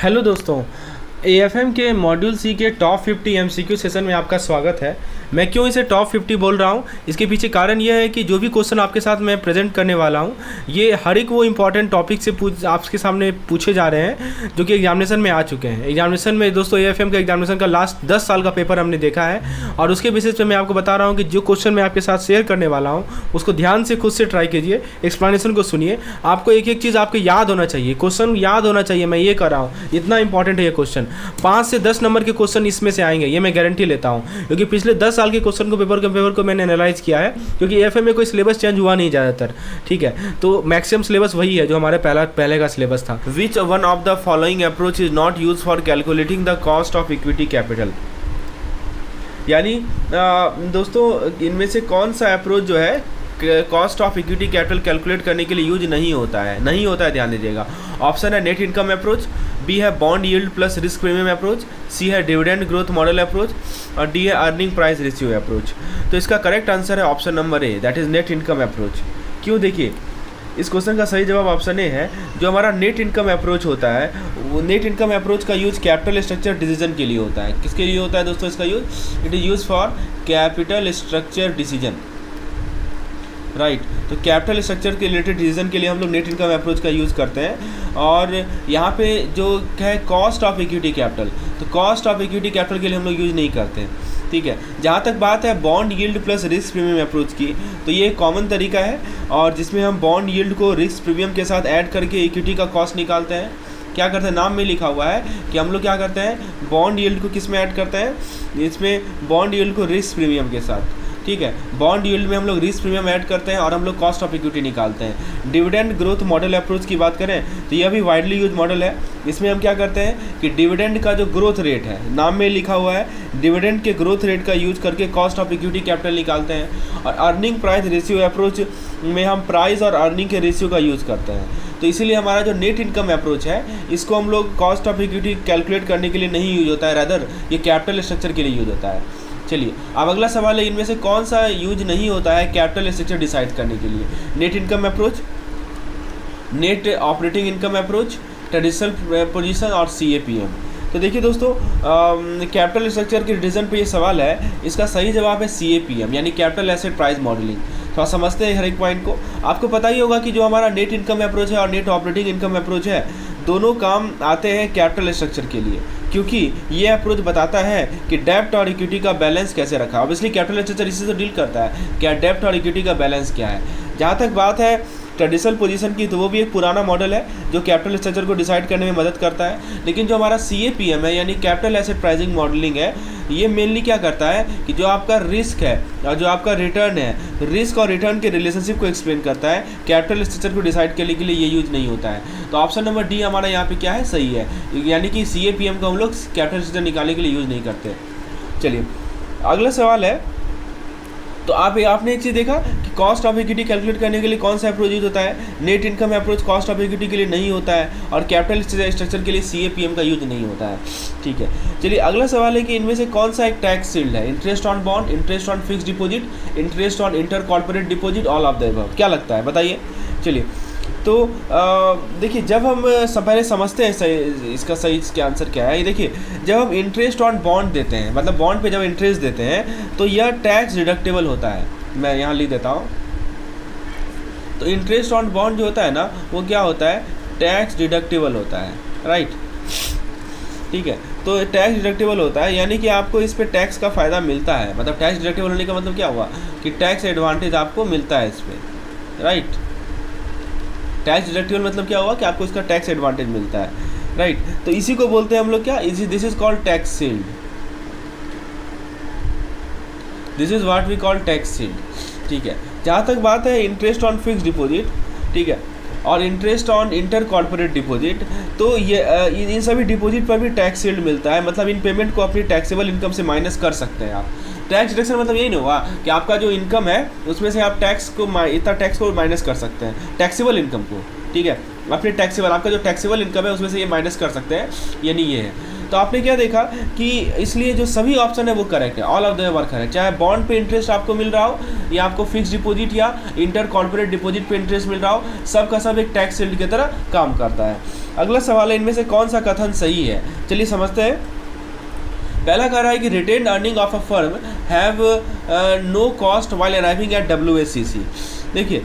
Hello दोस्तों, AFM के module सी के टॉप 50 एमसीक्यू सेशन में आपका स्वागत है। मैं क्यों इसे टॉप 50 बोल रहा हूँ, इसके पीछे कारण यह है कि जो भी क्वेश्चन आपके साथ मैं प्रेजेंट करने वाला हूँ ये हर एक वो इंपॉर्टेंट टॉपिक से आपके सामने पूछे जा रहे हैं जो कि एग्जामिनेशन में आ चुके हैं। एग्जामिनेशन में दोस्तों एएफएम का एग्जामिनेशन का लास्ट 10 साल का पेपर हमने देखा है और उसके बेसिस पे मैं आपको बता रहा हूँ कि जो क्वेश्चन मैं आपके साथ शेयर करने वाला हूँ उसको ध्यान से खुद से ट्राई कीजिए, एक्सप्लेनेशन को सुनिए। आपको एक एक चीज़ आपको याद होना चाहिए, क्वेश्चन याद होना चाहिए। मैं ये कर रहा हूँ, इतना इंपॉर्टेंट है ये क्वेश्चन। 5 से 10 नंबर के क्वेश्चन इसमें से आएंगे, ये मैं गारंटी लेता हूँ, क्योंकि पिछले 10 साल के क्वेश्चन को पेपर को मैंने एनालाइज किया है, क्योंकि एएफएम में कोई सिलेबस चेंज हुआ नहीं ज़्यादातर। ठीक है, तो मैक्सिमम सिलेबस वही है जो हमारे पहले का सिलेबस था। विच one of the following approach is not use for calculating the cost of equity capital. यानी दोस्तों इनमें से कौन सा अप्रोच जो है cost of equity capital calculate करने के लिए यूज नहीं होता है, ध्यान दीजिएगा। ऑप्शन है नेट इनकम अप्रोच, बी है bond yield plus risk premium approach, C है डिविडेंड ग्रोथ मॉडल अप्रोच और डी है अर्निंग प्राइस रेशियो अप्रोच। तो इसका करेक्ट आंसर है option number A, that is net income approach. क्यों? देखिए, इस क्वेश्चन का सही जवाब ऑप्शन ए है। जो हमारा नेट इनकम अप्रोच होता है वो नेट इनकम अप्रोच का यूज कैपिटल स्ट्रक्चर डिसीजन के लिए होता है। किसके लिए होता है दोस्तों इसका use? It is use for capital structure decision, right. तो कैपिटल स्ट्रक्चर के रिलेटेड डिसीजन के लिए हम लोग नेट इनकम अप्रोच का यूज़ करते हैं। और यहाँ पे जो है कॉस्ट ऑफ इक्विटी कैपिटल, तो कॉस्ट ऑफ इक्विटी कैपिटल के लिए हम लोग यूज़ नहीं करते हैं। ठीक है, जहाँ तक बात है bond yield plus risk premium approach की, तो ये कॉमन तरीका है और जिसमें हम बॉन्ड यील्ड को रिस्क प्रीमियम के साथ ऐड करके इक्विटी का कॉस्ट निकालते हैं। क्या करते हैं, नाम में लिखा हुआ है कि हम लोग क्या करते हैं, बॉन्ड यील्ड को किस में ऐड करते हैं, इसमें बॉन्ड यील्ड को रिस्क प्रीमियम के साथ। ठीक है, बॉन्ड यील्ड में हम लोग रिस्क प्रीमियम ऐड करते हैं और हम लोग कॉस्ट ऑफ इक्विटी निकालते हैं। डिविडेंड ग्रोथ मॉडल अप्रोच की बात करें तो यह भी वाइडली यूज मॉडल है। इसमें हम क्या करते हैं कि डिविडेंड का जो ग्रोथ रेट है, नाम में लिखा हुआ है, डिविडेंड के ग्रोथ रेट का यूज करके कॉस्ट ऑफ इक्विटी कैपिटल निकालते हैं। और अर्निंग प्राइस रेशियो अप्रोच में हम प्राइस और अर्निंग के रेशियो का यूज़ करते हैं। तो इसीलिए हमारा जो नेट इनकम अप्रोच है इसको हम लोग कॉस्ट ऑफ इक्विटी कैलकुलेट करने के लिए नहीं यूज होता है, रादर ये कैपिटल स्ट्रक्चर के लिए यूज होता है। चलिए, अब अगला सवाल है, इनमें से कौन सा यूज नहीं होता है कैपिटल स्ट्रक्चर डिसाइड करने के लिए? Net income approach, net operating income approach, traditional position और सीएपीएम। तो देखिए दोस्तों, कैपिटल स्ट्रक्चर के डिसीजन पे ये सवाल है, इसका सही जवाब है सीएपीएम यानी कैपिटल एसेट प्राइस मॉडलिंग। तो आप समझते हैं हर एक पॉइंट को। आपको पता ही होगा कि जो हमारा नेट इनकम अप्रोच है और नेट ऑपरेटिंग इनकम अप्रोच है, दोनों काम आते हैं कैपिटल स्ट्रक्चर के लिए, क्योंकि ये अप्रोच बताता है कि डेब्ट और इक्विटी का बैलेंस कैसे रखा। ऑब्वियसली कैपिटल स्ट्रक्चर इसी से डील करता है, क्या डेब्ट और इक्विटी का बैलेंस क्या है। जहाँ तक बात है ट्रेडिशनल पोजीशन की, तो वो भी एक पुराना मॉडल है जो कैपिटल स्ट्रक्चर को डिसाइड करने में मदद करता है। लेकिन जो हमारा सीएपीएम है यानी कैपिटल एसेट प्राइसिंग मॉडलिंग है, ये मेनली क्या करता है कि जो आपका रिस्क है और जो आपका रिटर्न है, रिस्क और रिटर्न के रिलेशनशिप को एक्सप्लेन करता है। कैपिटल स्ट्रक्चर को डिसाइड करने के लिए ये यूज नहीं होता है। तो ऑप्शन नंबर डी हमारा यहाँ पे क्या है, सही है, यानी कि सीएपीएम को हम लोग कैपिटल स्ट्रक्चर निकालने के लिए यूज नहीं करते। चलिए, अगला सवाल है, तो आपने एक चीज़ देखा कि कॉस्ट ऑफ इक्विटी कैलकुलेट करने के लिए कौन सा अप्रोच यूज होता है? Net income approach cost of equity के लिए नहीं होता है और कैपिटल स्ट्रक्चर के लिए सीएपीएम का यूज नहीं होता है। ठीक है, चलिए अगला सवाल है कि इनमें से कौन सा एक टैक्स शील्ड है? Interest on bond, interest on fix deposit, interest on inter corporate deposit, all of the above. क्या लगता है, बताइए। चलिए, तो देखिए, जब हम पहले समझते हैं इसका सही इसका आंसर क्या है। ये देखिए, जब हम इंटरेस्ट ऑन बॉन्ड देते हैं, मतलब बॉन्ड पे जब इंटरेस्ट देते हैं तो यह टैक्स डिडक्टेबल होता है। मैं यहाँ लिख देता हूँ। तो इंटरेस्ट ऑन बॉन्ड जो होता है ना, वो क्या होता है, टैक्स डिडक्टेबल होता है, राइट। ठीक है, तो टैक्स डिडक्टेबल होता है यानी कि आपको इस पर टैक्स का फ़ायदा मिलता है। मतलब टैक्स डिडक्टेबल होने का मतलब क्या हुआ कि टैक्स एडवांटेज आपको मिलता है इस पर, राइट। टैक्स डिडक्टेबल मतलब क्या हुआ कि आपको इसका टैक्स एडवांटेज मिलता है, राइट। तो इसी को बोलते हैं हम लोग क्या, this is called tax shield, this is what we call tax shield. ठीक है, जहाँ तक बात है इंटरेस्ट ऑन फिक्स डिपॉजिट, ठीक है, और interest on inter corporate deposit, तो ये इन सभी डिपॉजिट पर भी टैक्स शील्ड मिलता है। मतलब इन पेमेंट को अपनी टैक्सेबल इनकम से माइनस कर सकते हैं आप। टैक्स डिडक्शन मतलब यही नहीं हुआ कि आपका जो इनकम है उसमें से आप इतना टैक्स को माइनस कर सकते हैं, टैक्सेबल इनकम को। ठीक है, अपने टैक्सेबल, आपका जो टैक्सेबल इनकम है उसमें से ये माइनस कर सकते हैं, यानी ये है। तो आपने क्या देखा कि इसलिए जो सभी ऑप्शन है वो करेक्ट है, all of the above correct. चाहे बॉन्ड पे इंटरेस्ट आपको मिल रहा हो या आपको फिक्स डिपॉजिट या इंटर कॉर्पोरेट डिपॉजिट पे इंटरेस्ट मिल रहा हो, सब का सब एक टैक्स शील्ड की तरह काम करता है। अगला सवाल है, इनमें से कौन सा कथन सही है? चलिए समझते हैं। पहला कह रहा है कि retain earning of a firm have no cost while arriving at WACC। देखिए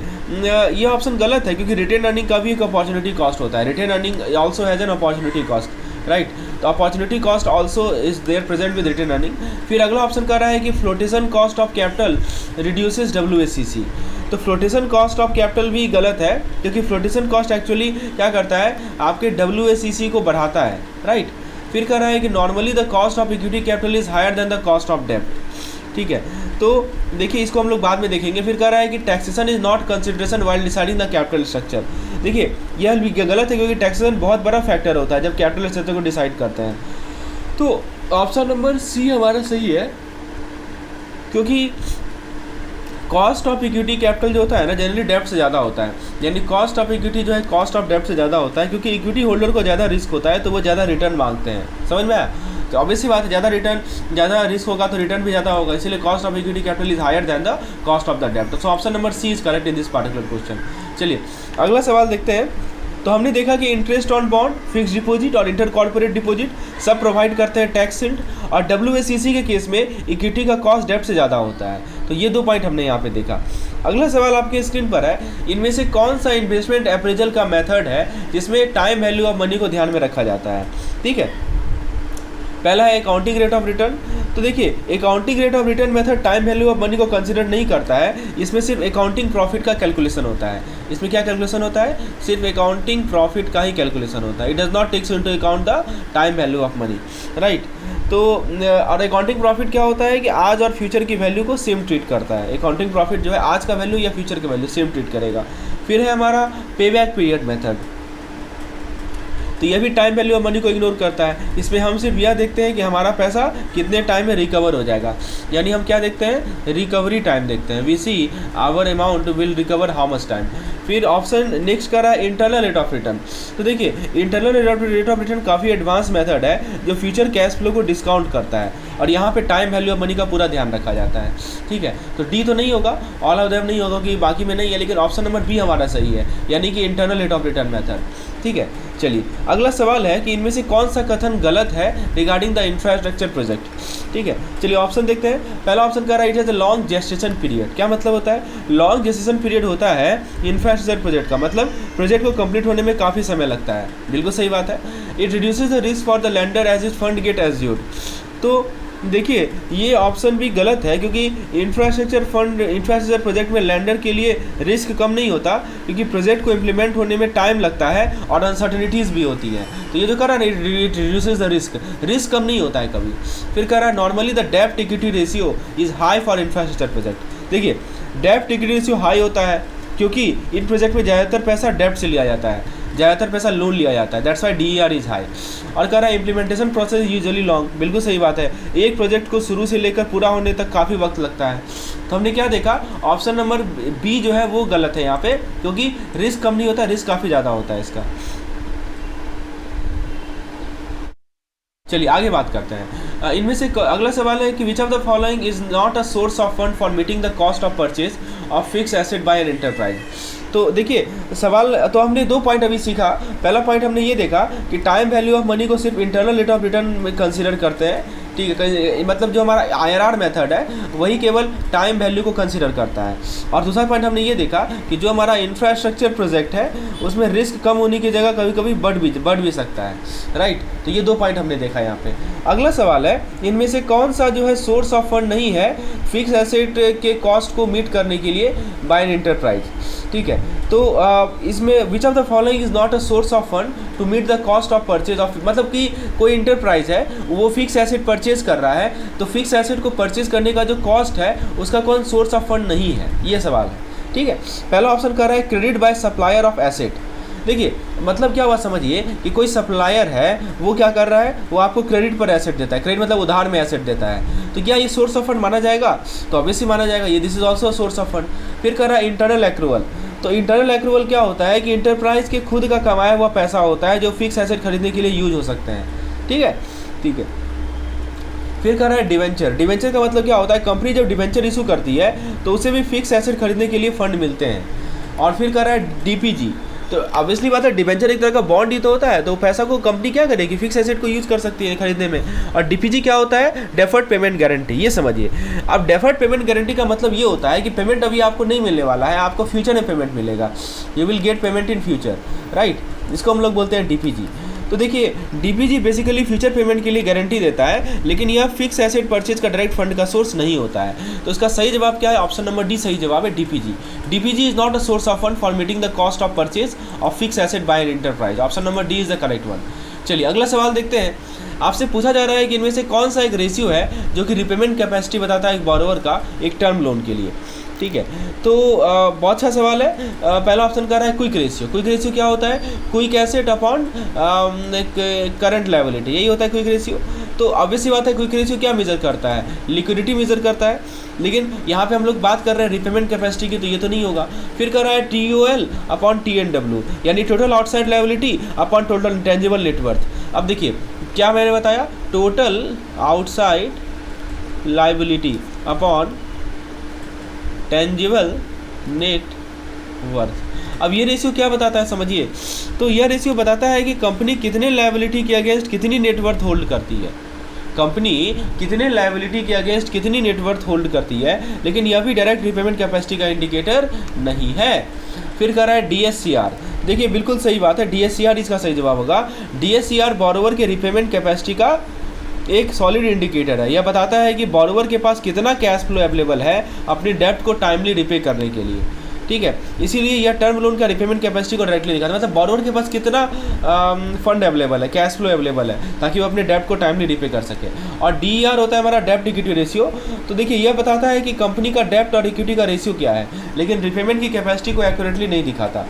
ये ऑप्शन गलत है, क्योंकि रिटेन अर्निंग का भी एक अपॉर्चुनिटी कॉस्ट होता है। Retain earning also has an opportunity cost, right. तो opportunity cost also is there present with retain earning. फिर अगला ऑप्शन कह रहा है कि flotation cost of capital reduces WACC। तो फ्लोटेशन कॉस्ट ऑफ कैपिटल भी गलत है, क्योंकि फ्लोटेशन कॉस्ट एक्चुअली क्या करता है, आपके WACC को बढ़ाता है, राइट। फिर कह रहा है कि normally the cost of equity capital is higher than the cost of डेब्ट, ठीक है। तो देखिए इसको हम लोग बाद में देखेंगे। फिर कह रहा है कि taxation is not consideration while deciding the capital structure. देखिए यह भी गलत है, क्योंकि टैक्सेशन बहुत बड़ा फैक्टर होता है जब कैपिटल स्ट्रक्चर को डिसाइड करते हैं। तो ऑप्शन नंबर सी हमारा सही है, क्योंकि कॉस्ट ऑफ इक्विटी कैपिटल जो होता है ना, जनरली डेब्ट से ज़्यादा होता है। यानी कॉस्ट ऑफ इक्विटी जो है कॉस्ट ऑफ डेब्ट से ज़्यादा होता है, क्योंकि इक्विटी होल्डर को ज़्यादा रिस्क होता है, तो वो ज़्यादा रिटर्न मांगते हैं। समझ में आया? तो ऑब्वियसली बात है, ज़्यादा रिस्क होगा तो रिटर्न भी ज़्यादा होगा, इसीलिए cost of equity capital is higher than the cost of the डेब्ट। So option number C is correct in this particular question. चलिए अगला सवाल देखते हैं। तो हमने देखा कि interest on bond, fix deposit और इंटर कॉर्पोरेट डिपॉजिट सब प्रोवाइड करते हैं टैक्स शील्ड, और WACC के केस में इक्विटी का कॉस्ट डेब्ट से ज़्यादा होता है। तो ये 2 पॉइंट हमने यहाँ पे देखा। अगला सवाल आपके स्क्रीन पर है, इनमें से कौन सा इन्वेस्टमेंट अप्रेजल का मेथड है जिसमें टाइम वैल्यू ऑफ मनी को ध्यान में रखा जाता है? ठीक है, पहला है अकाउंटिंग रेट ऑफ रिटर्न। तो देखिए accounting rate of return method time value of money को कंसीडर नहीं करता है, इसमें सिर्फ अकाउंटिंग प्रॉफिट का कैलकुलेशन होता है। इसमें क्या कैलकुलेशन होता है? सिर्फ अकाउंटिंग प्रॉफिट का ही कैलकुलेशन होता है। It does not takes into account the time value of money, right. तो और अकाउंटिंग प्रॉफिट क्या होता है कि आज और फ्यूचर की वैल्यू को सेम ट्रीट करता है। अकाउंटिंग प्रॉफिट जो है आज का वैल्यू या फ्यूचर का वैल्यू सेम ट्रीट करेगा। फिर है हमारा पे बैक पीरियड मेथड। तो यह भी टाइम वैल्यू ऑफ मनी को इग्नोर करता है। इसमें हम सिर्फ यह देखते हैं कि हमारा पैसा कितने टाइम में रिकवर हो जाएगा, यानी हम क्या देखते हैं? रिकवरी टाइम देखते हैं। We see our amount will recover how much time. फिर ऑप्शन नेक्स्ट का रहा है इंटरनल रेट ऑफ रिटर्न। तो देखिए इंटरनल रेट ऑफ रिटर्न काफ़ी एडवांस मेथड है जो फ्यूचर कैश फ्लो को डिस्काउंट करता है, और यहाँ पे टाइम वैल्यू ऑफ मनी का पूरा ध्यान रखा जाता है। ठीक है, तो डी तो नहीं होगा, ऑल ऑफ देम नहीं होगा कि बाकी में नहीं है, लेकिन ऑप्शन नंबर बी हमारा सही है, यानी कि internal rate of return method. ठीक है, चलिए अगला सवाल है कि इनमें से कौन सा कथन गलत है रिगार्डिंग द इंफ्रास्ट्रक्चर प्रोजेक्ट। ठीक है, चलिए ऑप्शन देखते हैं। पहला ऑप्शन कह रहा है it is a long gestation period. क्या मतलब होता है? लॉन्ग जेस्टेशन पीरियड होता है इंफ्रास्ट्रक्चर प्रोजेक्ट का, मतलब प्रोजेक्ट को कंप्लीट होने में काफ़ी समय लगता है। बिल्कुल सही बात है। It reduces the risk for the lender as is fund get assured. तो देखिए ये ऑप्शन भी गलत है, क्योंकि इंफ्रास्ट्रक्चर प्रोजेक्ट में लैंडर के लिए रिस्क कम नहीं होता, क्योंकि प्रोजेक्ट को इम्प्लीमेंट होने में टाइम लगता है और अनसर्टेनिटीज़ भी होती है। तो ये जो कर रहा है रिड्यूसेस द रिस्क कम नहीं होता है कभी। फिर कह रहा है नॉर्मली द डेब्ट equity ratio is high for infrastructure project. देखिए डेब्ट इक्विटी रेशियो हाई होता है क्योंकि इन प्रोजेक्ट में ज़्यादातर पैसा डेब्ट से लिया जाता है, ज़्यादातर पैसा लोन लिया जाता है, that's why DER is high. और कह रहा है इम्प्लीमेंटेशन प्रोसेस यूजुअली लॉन्ग। बिल्कुल सही बात है, एक प्रोजेक्ट को शुरू से लेकर पूरा होने तक काफ़ी वक्त लगता है। तो हमने क्या देखा, ऑप्शन नंबर बी जो है वो गलत है यहाँ पे, क्योंकि रिस्क कम नहीं होता, रिस्क काफ़ी ज़्यादा होता है इसका। चलिए आगे बात करते हैं। इनमें से अगला सवाल है कि which of the following is not a source of fund for meeting the cost of purchase of fix asset by an enterprise. तो देखिए सवाल, तो हमने 2 पॉइंट अभी सीखा। पहला पॉइंट हमने ये देखा कि टाइम वैल्यू ऑफ मनी को सिर्फ इंटरनल रेट ऑफ रिटर्न में कंसीडर करते हैं। ठीक है, मतलब जो हमारा IRR मेथड है वही केवल टाइम वैल्यू को कंसीडर करता है। और दूसरा पॉइंट हमने ये देखा कि जो हमारा इंफ्रास्ट्रक्चर प्रोजेक्ट है उसमें रिस्क कम होने की जगह कभी कभी बढ़ भी सकता है, राइट। तो ये 2 पॉइंट हमने देखा यहाँ पे। अगला सवाल है इनमें से कौन सा जो है सोर्स ऑफ फंड नहीं है फिक्स एसेट के कॉस्ट को मीट करने के लिए बाय एन एंटरप्राइज। ठीक है, तो इसमें which of the following is not a source of fund to meet the cost of purchase of, मतलब कि कोई इंटरप्राइज है वो फिक्स एसेट परचेज कर रहा है, तो फिक्स एसेट को परचेज करने का जो कॉस्ट है उसका कौन सोर्स ऑफ फंड नहीं है, ये सवाल है। ठीक है, पहला ऑप्शन कर रहा है credit by supplier of asset. देखिए मतलब क्या हुआ समझिए कि कोई सप्लायर है वो क्या कर रहा है, वो आपको क्रेडिट पर एसेट देता है, क्रेडिट मतलब उधार में एसेट देता है, तो क्या ये सोर्स ऑफ फंड माना जाएगा? तो ऑब्वियसली माना जाएगा, ये this is also source of fund. फिर कर रहा है इंटरनल एक्रूवल। तो इंटरनल एक्रूवल क्या होता है कि इंटरप्राइज के खुद का कमाया हुआ पैसा होता है जो फिक्स एसेट खरीदने के लिए यूज हो सकते हैं। ठीक है, ठीक है। फिर कह रहा है डिवेंचर। डिवेंचर का मतलब क्या होता है, कंपनी जब डिवेंचर इशू करती है तो उसे भी फिक्स एसेट खरीदने के लिए फंड मिलते हैं। और फिर कह रहा है डीपीजी। तो ऑब्वियसली बात है, डिवेंचर एक तरह का बॉन्ड ही तो होता है, तो पैसा को कंपनी क्या करेगी, फिक्स एसेट को यूज़ कर सकती है खरीदने में। और डीपीजी क्या होता है, डेफर्ड पेमेंट गारंटी, ये समझिए। अब डेफर्ड पेमेंट गारंटी का मतलब ये होता है कि पेमेंट अभी आपको नहीं मिलने वाला है, आपको फ्यूचर में पेमेंट मिलेगा, you will get payment in future, right. इसको हम लोग बोलते हैं डीपीजी। तो देखिए, डीपीजी बेसिकली फ्यूचर पेमेंट के लिए गारंटी देता है, लेकिन यह फिक्स एसेट परचेज का डायरेक्ट फंड का सोर्स नहीं होता है। तो इसका सही जवाब क्या है, ऑप्शन नंबर डी सही जवाब है, DPG. DPG is not a source of fund for meeting the cost of purchase of fix asset by an enterprise. Option number D is the correct one. चलिए अगला सवाल देखते हैं। आपसे पूछा जा रहा है कि इनमें से कौन सा एक रेशियो है जो कि रिपेमेंट कैपेसिटी बताता है एक बोरोवर का एक टर्म लोन के लिए, ठीक है। तो बहुत अच्छा सवाल है। पहला ऑप्शन कर रहा है क्विक रेशियो। क्विक रेशियो क्या होता है, quick asset upon current liability, यही होता है क्विक रेशियो। तो ऑब्वियसली बात है, क्विक रेशियो क्या मेजर करता है, लिक्विडिटी मेजर करता है, लेकिन यहाँ पे हम लोग बात कर रहे हैं रिपेमेंट कैपेसिटी की, तो ये तो नहीं होगा। फिर कर रहा है TOL अपॉन TNW, यानी total outside liability upon total intangible net worth. अब देखिए क्या मैंने बताया, total outside liability upon tangible net worth. अब ये रेशियो क्या बताता है समझिए, तो यह रेशियो बताता है कि कंपनी कितने लायबिलिटी के अगेंस्ट कितनी नेटवर्थ होल्ड करती है। कंपनी कितने लायबिलिटी के अगेंस्ट कितनी नेटवर्थ होल्ड करती है, लेकिन यह भी डायरेक्ट रिपेमेंट कैपेसिटी का इंडिकेटर नहीं है। फिर कह रहा है DSCR। देखिए बिल्कुल सही बात है, DSCR इसका सही जवाब होगा। DSCR बोरोवर के रिपेमेंट कैपेसिटी का एक सॉलिड इंडिकेटर है। यह बताता है कि बोरोवर के पास कितना कैश फ्लो अवेलेबल है अपनी डेब्ट को टाइमली रिपे करने के लिए, ठीक है। इसीलिए यह टर्म लोन का रिपेमेंट कैपेसिटी को डायरेक्टली दिखाता है, मतलब बोरोवर के पास कितना फंड अवेलेबल है, कैश फ्लो अवेलेबल है, ताकि वो अपने डेब्ट को टाइमली रिपे कर सके। और DER होता है हमारा डेब्ट इक्विटी रेशियो। तो देखिए यह बताता है कि कंपनी का डेब्ट और इक्विटी का रेशियो क्या है, लेकिन रिपेमेंट की कैपेसिटी को एक्यूरेटली नहीं दिखाता।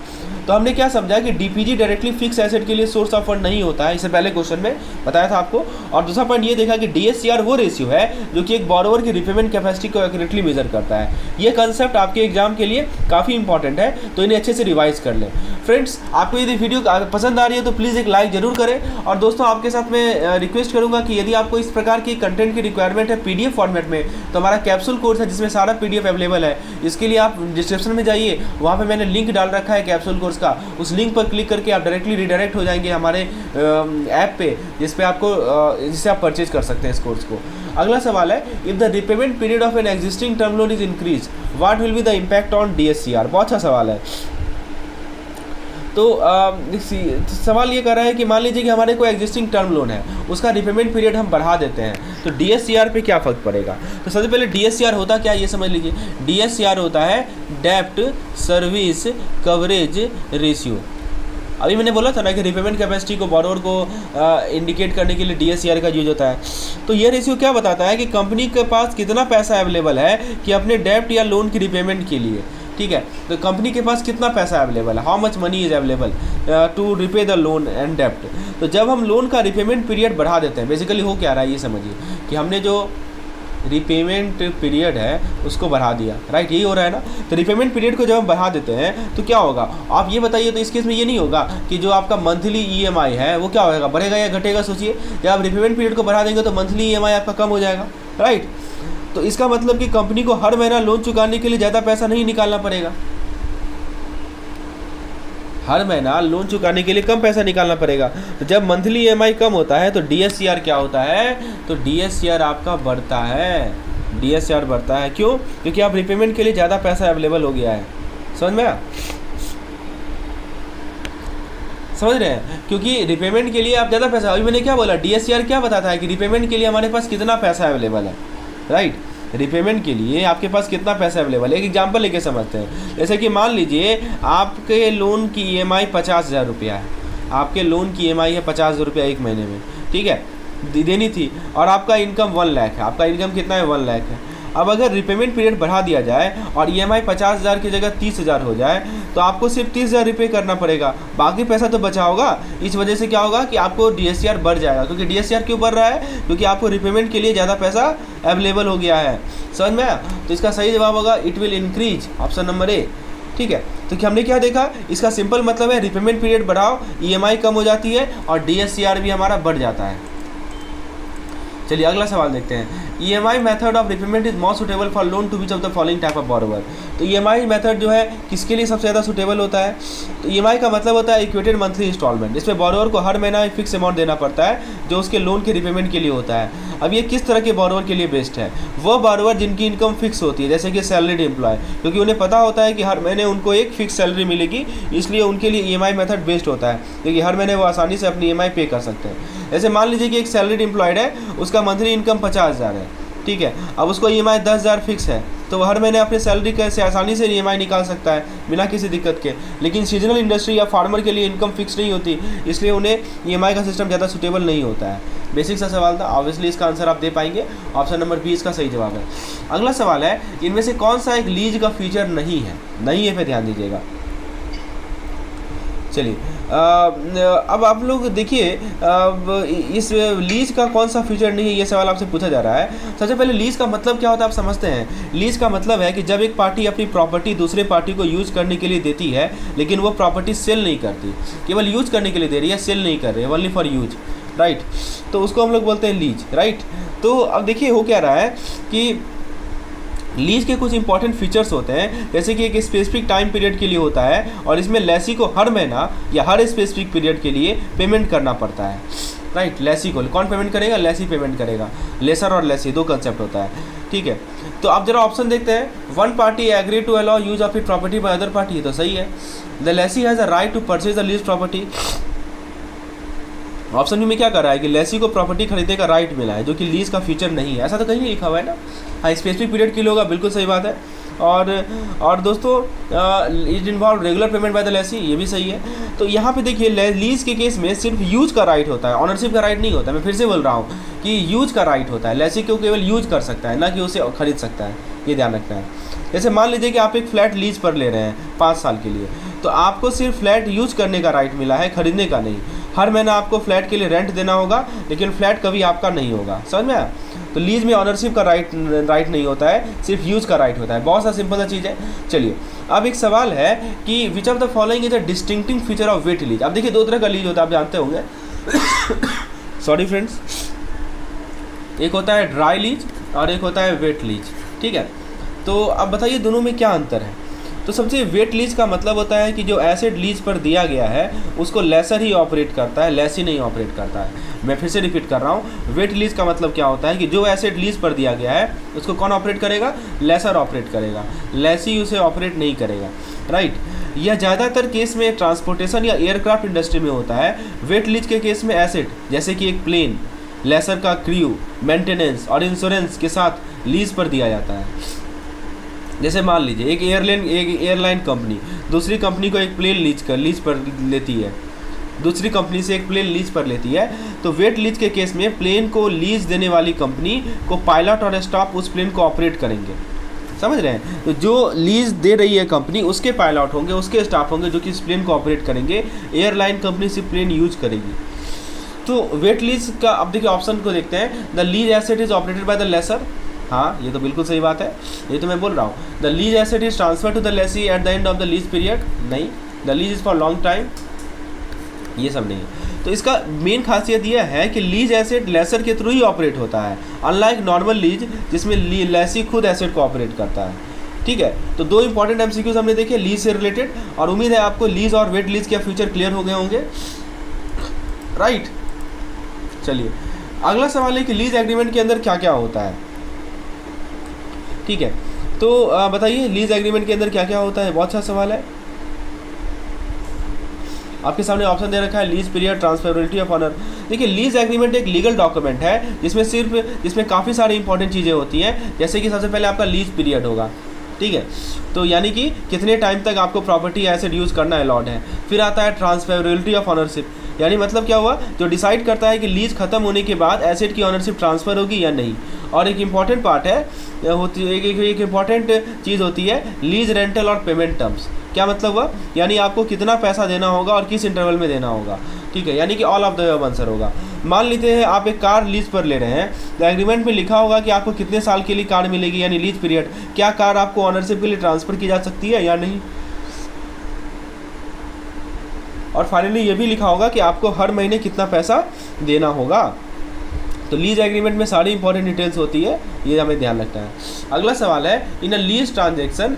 तो हमने क्या समझा कि डीपीजी डायरेक्टली फिक्स एसेट के लिए सोर्स ऑफ फंड नहीं होता है, इससे पहले क्वेश्चन में बताया था आपको। और दूसरा पॉइंट ये देखा कि DSCR वो रेशियो है जो कि एक बोरोवर की रिपेमेंट कैपेसिटी को एक्यूरेटली मेजर करता है। ये कंसेप्ट आपके एग्जाम के लिए काफ़ी इंपॉर्टेंट है, तो इन्हें अच्छे से रिवाइज कर लें। फ्रेंड्स, आपको यदि वीडियो पसंद आ रही है तो प्लीज़ एक लाइक जरूर करें। और दोस्तों आपके साथ मैं रिक्वेस्ट करूँगा कि यदि आपको इस प्रकार की कंटेंट की रिक्वायरमेंट है PDF फॉर्मेट में, तो हमारा कैप्सूल कोर्स है जिसमें सारा PDF अवेलेबल है। इसके लिए आप डिस्क्रिप्शन में जाइए, वहाँ पर मैंने लिंक डाल रखा है कैप्सूल कोर्स का, उस लिंक पर क्लिक करके आप डायरेक्टली रिडायरेक्ट हो जाएंगे हमारे ऐप पे, जिससे आप परचेज कर सकते हैं इस कोर्स को। अगला सवाल है, if the repayment period of an existing term loan is increase, what will be the impact on DSCR। बहुत अच्छा सवाल है। तो सवाल ये कर रहा है कि मान लीजिए कि हमारे कोई एग्जिस्टिंग टर्म लोन है, उसका रिपेमेंट पीरियड हम बढ़ा देते हैं, तो DSCR पे क्या फ़र्क पड़ेगा। तो सबसे पहले DSCR होता क्या है ये समझ लीजिए। DSCR होता है डेब्ट सर्विस कवरेज रेशियो। अभी मैंने बोला था ना कि रिपेमेंट कैपेसिटी को बोरोवर को इंडिकेट करने के लिए DSCR का यूज होता है। तो ये रेशियो क्या बताता है कि कंपनी के पास कितना पैसा अवेलेबल है कि अपने डेब्ट या लोन की रिपेमेंट के लिए, ठीक है। तो कंपनी के पास कितना पैसा अवेलेबल है, how much money is available to repay the loan and डेब्ट। तो जब हम लोन का रिपेमेंट पीरियड बढ़ा देते हैं, बेसिकली हो क्या रहा है ये समझिए कि हमने जो रिपेमेंट पीरियड है उसको बढ़ा दिया, राइट, यही हो रहा है ना। तो रिपेमेंट पीरियड को जब हम बढ़ा देते हैं तो क्या होगा, आप ये बताइए। तो इस केस में ये नहीं होगा कि जो आपका मंथली EMI है वो क्या होगा, बढ़ेगा या घटेगा। सोचिए, जब आप रिपेमेंट पीरियड को बढ़ा देंगे तो मंथली EMI आपका कम हो जाएगा, राइट। तो इसका मतलब कि कंपनी को हर महीना लोन चुकाने के लिए ज़्यादा पैसा नहीं निकालना पड़ेगा, हर महीना लोन चुकाने के लिए कम पैसा निकालना पड़ेगा। तो जब मंथली EMI कम होता है तो DSCR क्या होता है, तो DSCR आपका बढ़ता है। DSCR बढ़ता है क्यों, क्योंकि आप रिपेमेंट के लिए ज़्यादा पैसा अवेलेबल हो गया है। समझ में आया, समझ रहे हैं, क्योंकि रिपेमेंट के लिए आप ज़्यादा पैसा, अभी मैंने क्या बोला, DSCR क्या बताता है कि रिपेमेंट के लिए हमारे पास कितना पैसा अवेलेबल है, राइट। रिपेमेंट के लिए आपके पास कितना पैसा अवेलेबल है। एक एग्जांपल लेके समझते हैं। जैसे कि मान लीजिए आपके लोन की EMI 50,000 रुपया है, आपके लोन की EMI है 50,000 रुपया एक महीने में, ठीक है, देनी थी। और आपका इनकम 1 लाख है, आपका इनकम कितना है, 1 लाख है। अब अगर रिपेमेंट पीरियड बढ़ा दिया जाए और EMI 50,000 की जगह 30,000 हो जाए, तो आपको सिर्फ 30,000 रिपे करना पड़ेगा, बाकी पैसा तो बचा होगा। इस वजह से क्या होगा कि आपको DSCR बढ़ जाएगा। क्योंकि DSCR क्यों बढ़ रहा है, क्योंकि आपको रिपेमेंट के लिए ज़्यादा पैसा अवेलेबल हो गया है। समझ में आया, तो इसका सही जवाब होगा it will increase, option number ए, ठीक है। तो हमने क्या देखा, इसका सिंपल मतलब है रिपेमेंट पीरियड बढ़ाओ, EMI कम हो जाती है और DSCR भी हमारा बढ़ जाता है। चलिए अगला सवाल देखते हैं। EMI method of repayment is most suitable for loan to which of the following type of borrower. तो EMI मेथड जो है किसके लिए सबसे ज़्यादा सुटेबल होता है? तो EMI का मतलब होता है इक्वेटेड मंथली इंस्टॉलमेंट। इसमें बोरोवर को हर महीना एक फिक्स अमाउंट देना पड़ता है जो उसके लोन के रिपेमेंट के लिए होता है। अब ये किस तरह के बोरोवर के लिए बेस्ट है? वह बोरोवर जिनकी इनकम फिक्स होती है, जैसे कि सैलरीड एम्प्लॉय, क्योंकि उन्हें पता होता है कि हर महीने उनको एक फिक्स सैलरी मिलेगी, इसलिए उनके लिए EMI मेथड बेस्ट होता है, क्योंकि हर महीने वो आसानी से अपनी EMI पे कर सकते हैं। जैसे मान लीजिए कि एक सैलरीड एम्प्लॉयड है, उसका मंथली इनकम 50,000 है, ठीक है। अब उसको EMI 10,000 फिक्स है, तो हर महीने अपने सैलरी कैसे आसानी से EMI निकाल सकता है बिना किसी दिक्कत के। लेकिन सीजनल इंडस्ट्री या फार्मर के लिए इनकम फिक्स नहीं होती, इसलिए उन्हें EMI का सिस्टम ज़्यादा सूटेबल नहीं होता है। बेसिक सा सवाल था, ऑब्वियसली इसका आंसर आप दे पाएंगे। ऑप्शन नंबर बी इसका सही जवाब है। अगला सवाल है, इनमें से कौन सा एक लीज का फीचर नहीं है पे ध्यान दीजिएगा। चलिए अब आप लोग देखिए, इस लीज का कौन सा फीचर नहीं है, ये सवाल आपसे पूछा जा रहा है। सबसे पहले लीज का मतलब क्या होता है आप समझते हैं? लीज का मतलब है कि जब एक पार्टी अपनी प्रॉपर्टी दूसरे पार्टी को यूज़ करने के लिए देती है, लेकिन वो प्रॉपर्टी सेल नहीं करती, केवल यूज करने के लिए दे रही है, सेल नहीं कर रही है, ओनली फॉर यूज, राइट। तो उसको हम लोग बोलते हैं लीज, राइट। तो अब देखिए हो क्या रहा है कि लीज के कुछ इंपॉर्टेंट फीचर्स होते हैं, जैसे कि एक स्पेसिफिक टाइम पीरियड के लिए होता है, और इसमें लेसी को हर महीना या हर स्पेसिफिक पीरियड के लिए पेमेंट करना पड़ता है, राइट। लेसी को कौन पेमेंट करेगा? लेसी पेमेंट करेगा। लेसर और लेसी दो कंसेप्ट होता है, ठीक है। तो आप जरा ऑप्शन देखते हैं। One party agree to allow use of it property by other party, तो सही है। The lessee has a right to purchase the lease property. Option B में क्या कर रहा है कि लेसी को प्रॉपर्टी खरीदने का राइट मिला है, जो कि लीज का फीचर नहीं है। ऐसा तो कहीं नहीं लिखा हुआ है ना। हाँ, स्पेसिफिक पीरियड के लिए होगा, बिल्कुल सही बात है। और दोस्तों is involve regular payment by the Lesi, ये भी सही है। तो यहाँ पे देखिए लीज के केस में सिर्फ यूज का राइट होता है, ऑनरशिप का राइट नहीं होता है। मैं फिर से बोल रहा हूँ कि यूज का राइट होता है, लेसी को केवल यूज कर सकता है, ना कि उसे खरीद सकता है, ये ध्यान रखना है। जैसे मान लीजिए कि आप एक फ्लैट लीज पर ले रहे हैं 5 साल के लिए, तो आपको सिर्फ फ्लैट यूज करने का राइट मिला है, खरीदने का नहीं। हर महीना आपको फ्लैट के लिए रेंट देना होगा, लेकिन फ्लैट कभी आपका नहीं होगा, समझ में आया? तो लीज में ऑनरशिप का राइट नहीं होता है, सिर्फ यूज का राइट होता है। बहुत सा सिंपल सा चीज़ है। चलिए अब एक सवाल है कि which of the following is a distinguishing feature of wet lease. अब देखिए दो तरह का लीज होता है, आप जानते होंगे। सॉरी फ्रेंड्स, एक होता है ड्राई लीज और एक होता है वेट लीज, ठीक है। तो अब बताइए दोनों में क्या अंतर है? तो सबसे वेट लीज का मतलब होता है कि जो एसेट लीज पर दिया गया है उसको लेसर ही ऑपरेट करता है, लेसी नहीं ऑपरेट करता है। मैं फिर से रिपीट कर रहा हूँ, वेट लीज का मतलब क्या होता है कि जो एसेट लीज पर दिया गया है उसको कौन ऑपरेट करेगा? लेसर ऑपरेट करेगा, लेसी उसे ऑपरेट नहीं करेगा, राइट। यह ज़्यादातर केस में ट्रांसपोर्टेशन या एयरक्राफ्ट इंडस्ट्री में होता है। वेट लीज के केस में एसेट जैसे कि एक प्लेन, लेसर का क्रू, मेंटेनेंस और इंश्योरेंस के साथ लीज पर दिया जाता है। जैसे मान लीजिए एक एयरलाइन कंपनी दूसरी कंपनी को एक प्लेन लीज पर लेती है, दूसरी कंपनी से एक प्लेन लीज पर लेती है, तो वेट लीज के केस में प्लेन को लीज देने वाली कंपनी को पायलट और स्टाफ उस प्लेन को ऑपरेट करेंगे, समझ रहे हैं? तो जो लीज दे रही है कंपनी, उसके पायलट होंगे, उसके स्टाफ होंगे जो कि इस प्लेन को ऑपरेट करेंगे। एयरलाइन कंपनी सिर्फ प्लेन यूज करेगी। तो वेट लीज का अब देखिए ऑप्शन को देखते हैं। The lease asset is operated by the lessor, हाँ ये तो बिल्कुल सही बात है, ये तो मैं बोल रहा हूँ। The lease asset is transfer to the lessee at the end of the lease period, नहीं। The lease is for long time, ये सब नहीं है। तो इसका मेन खासियत यह है कि लीज एसेट लेसर के थ्रू ही ऑपरेट होता है, अनलाइक नॉर्मल लीज जिसमें लेसी खुद एसेट को ऑपरेट करता है, ठीक है। तो दो इंपॉर्टेंट एमसीक्यूज हमने देखे लीज से रिलेटेड, और उम्मीद है आपको लीज और वेट लीज के फ्यूचर क्लियर हो गए होंगे, राइट। चलिए अगला सवाल है कि लीज एग्रीमेंट के अंदर क्या क्या होता है, ठीक है। तो बताइए लीज एग्रीमेंट के अंदर क्या क्या होता है, बहुत अच्छा सवाल है। आपके सामने ऑप्शन दे रखा है lease period, transferability of owner. देखिए लीज एग्रीमेंट एक लीगल डॉक्यूमेंट है जिसमें काफ़ी सारी इंपॉर्टेंट चीज़ें होती हैं, जैसे कि सबसे पहले आपका लीज पीरियड होगा, ठीक है। तो यानी कि कितने टाइम तक आपको प्रॉपर्टी एसेट यूज़ करना अलाउड है। फिर आता है ट्रांसफरेबिलिटी ऑफ ऑनरशिप, यानी मतलब क्या हुआ, जो डिसाइड करता है कि लीज खत्म होने के बाद एसेट की ऑनरशिप ट्रांसफ़र होगी या नहीं। और एक इम्पॉर्टेंट पार्ट है एक इम्पॉर्टेंट चीज़ होती है लीज रेंटल और पेमेंट टर्म्स। क्या मतलब हुआ, यानी आपको कितना पैसा देना होगा और किस इंटरवल में देना होगा, ठीक है। यानी कि all of the above answer होगा। मान लेते हैं आप एक कार लीज पर ले रहे हैं, तो एग्रीमेंट में लिखा होगा कि आपको कितने साल के लिए कार मिलेगी, यानी लीज पीरियड। क्या कार आपको ऑनरशिप के लिए ट्रांसफ़र की जा सकती है या नहीं। और फाइनली ये भी लिखा होगा कि आपको हर महीने कितना पैसा देना होगा, तो लीज एग्रीमेंट में सारी इंपॉर्टेंट डिटेल्स होती है, ये हमें ध्यान रखना है। अगला सवाल है, in a lease transaction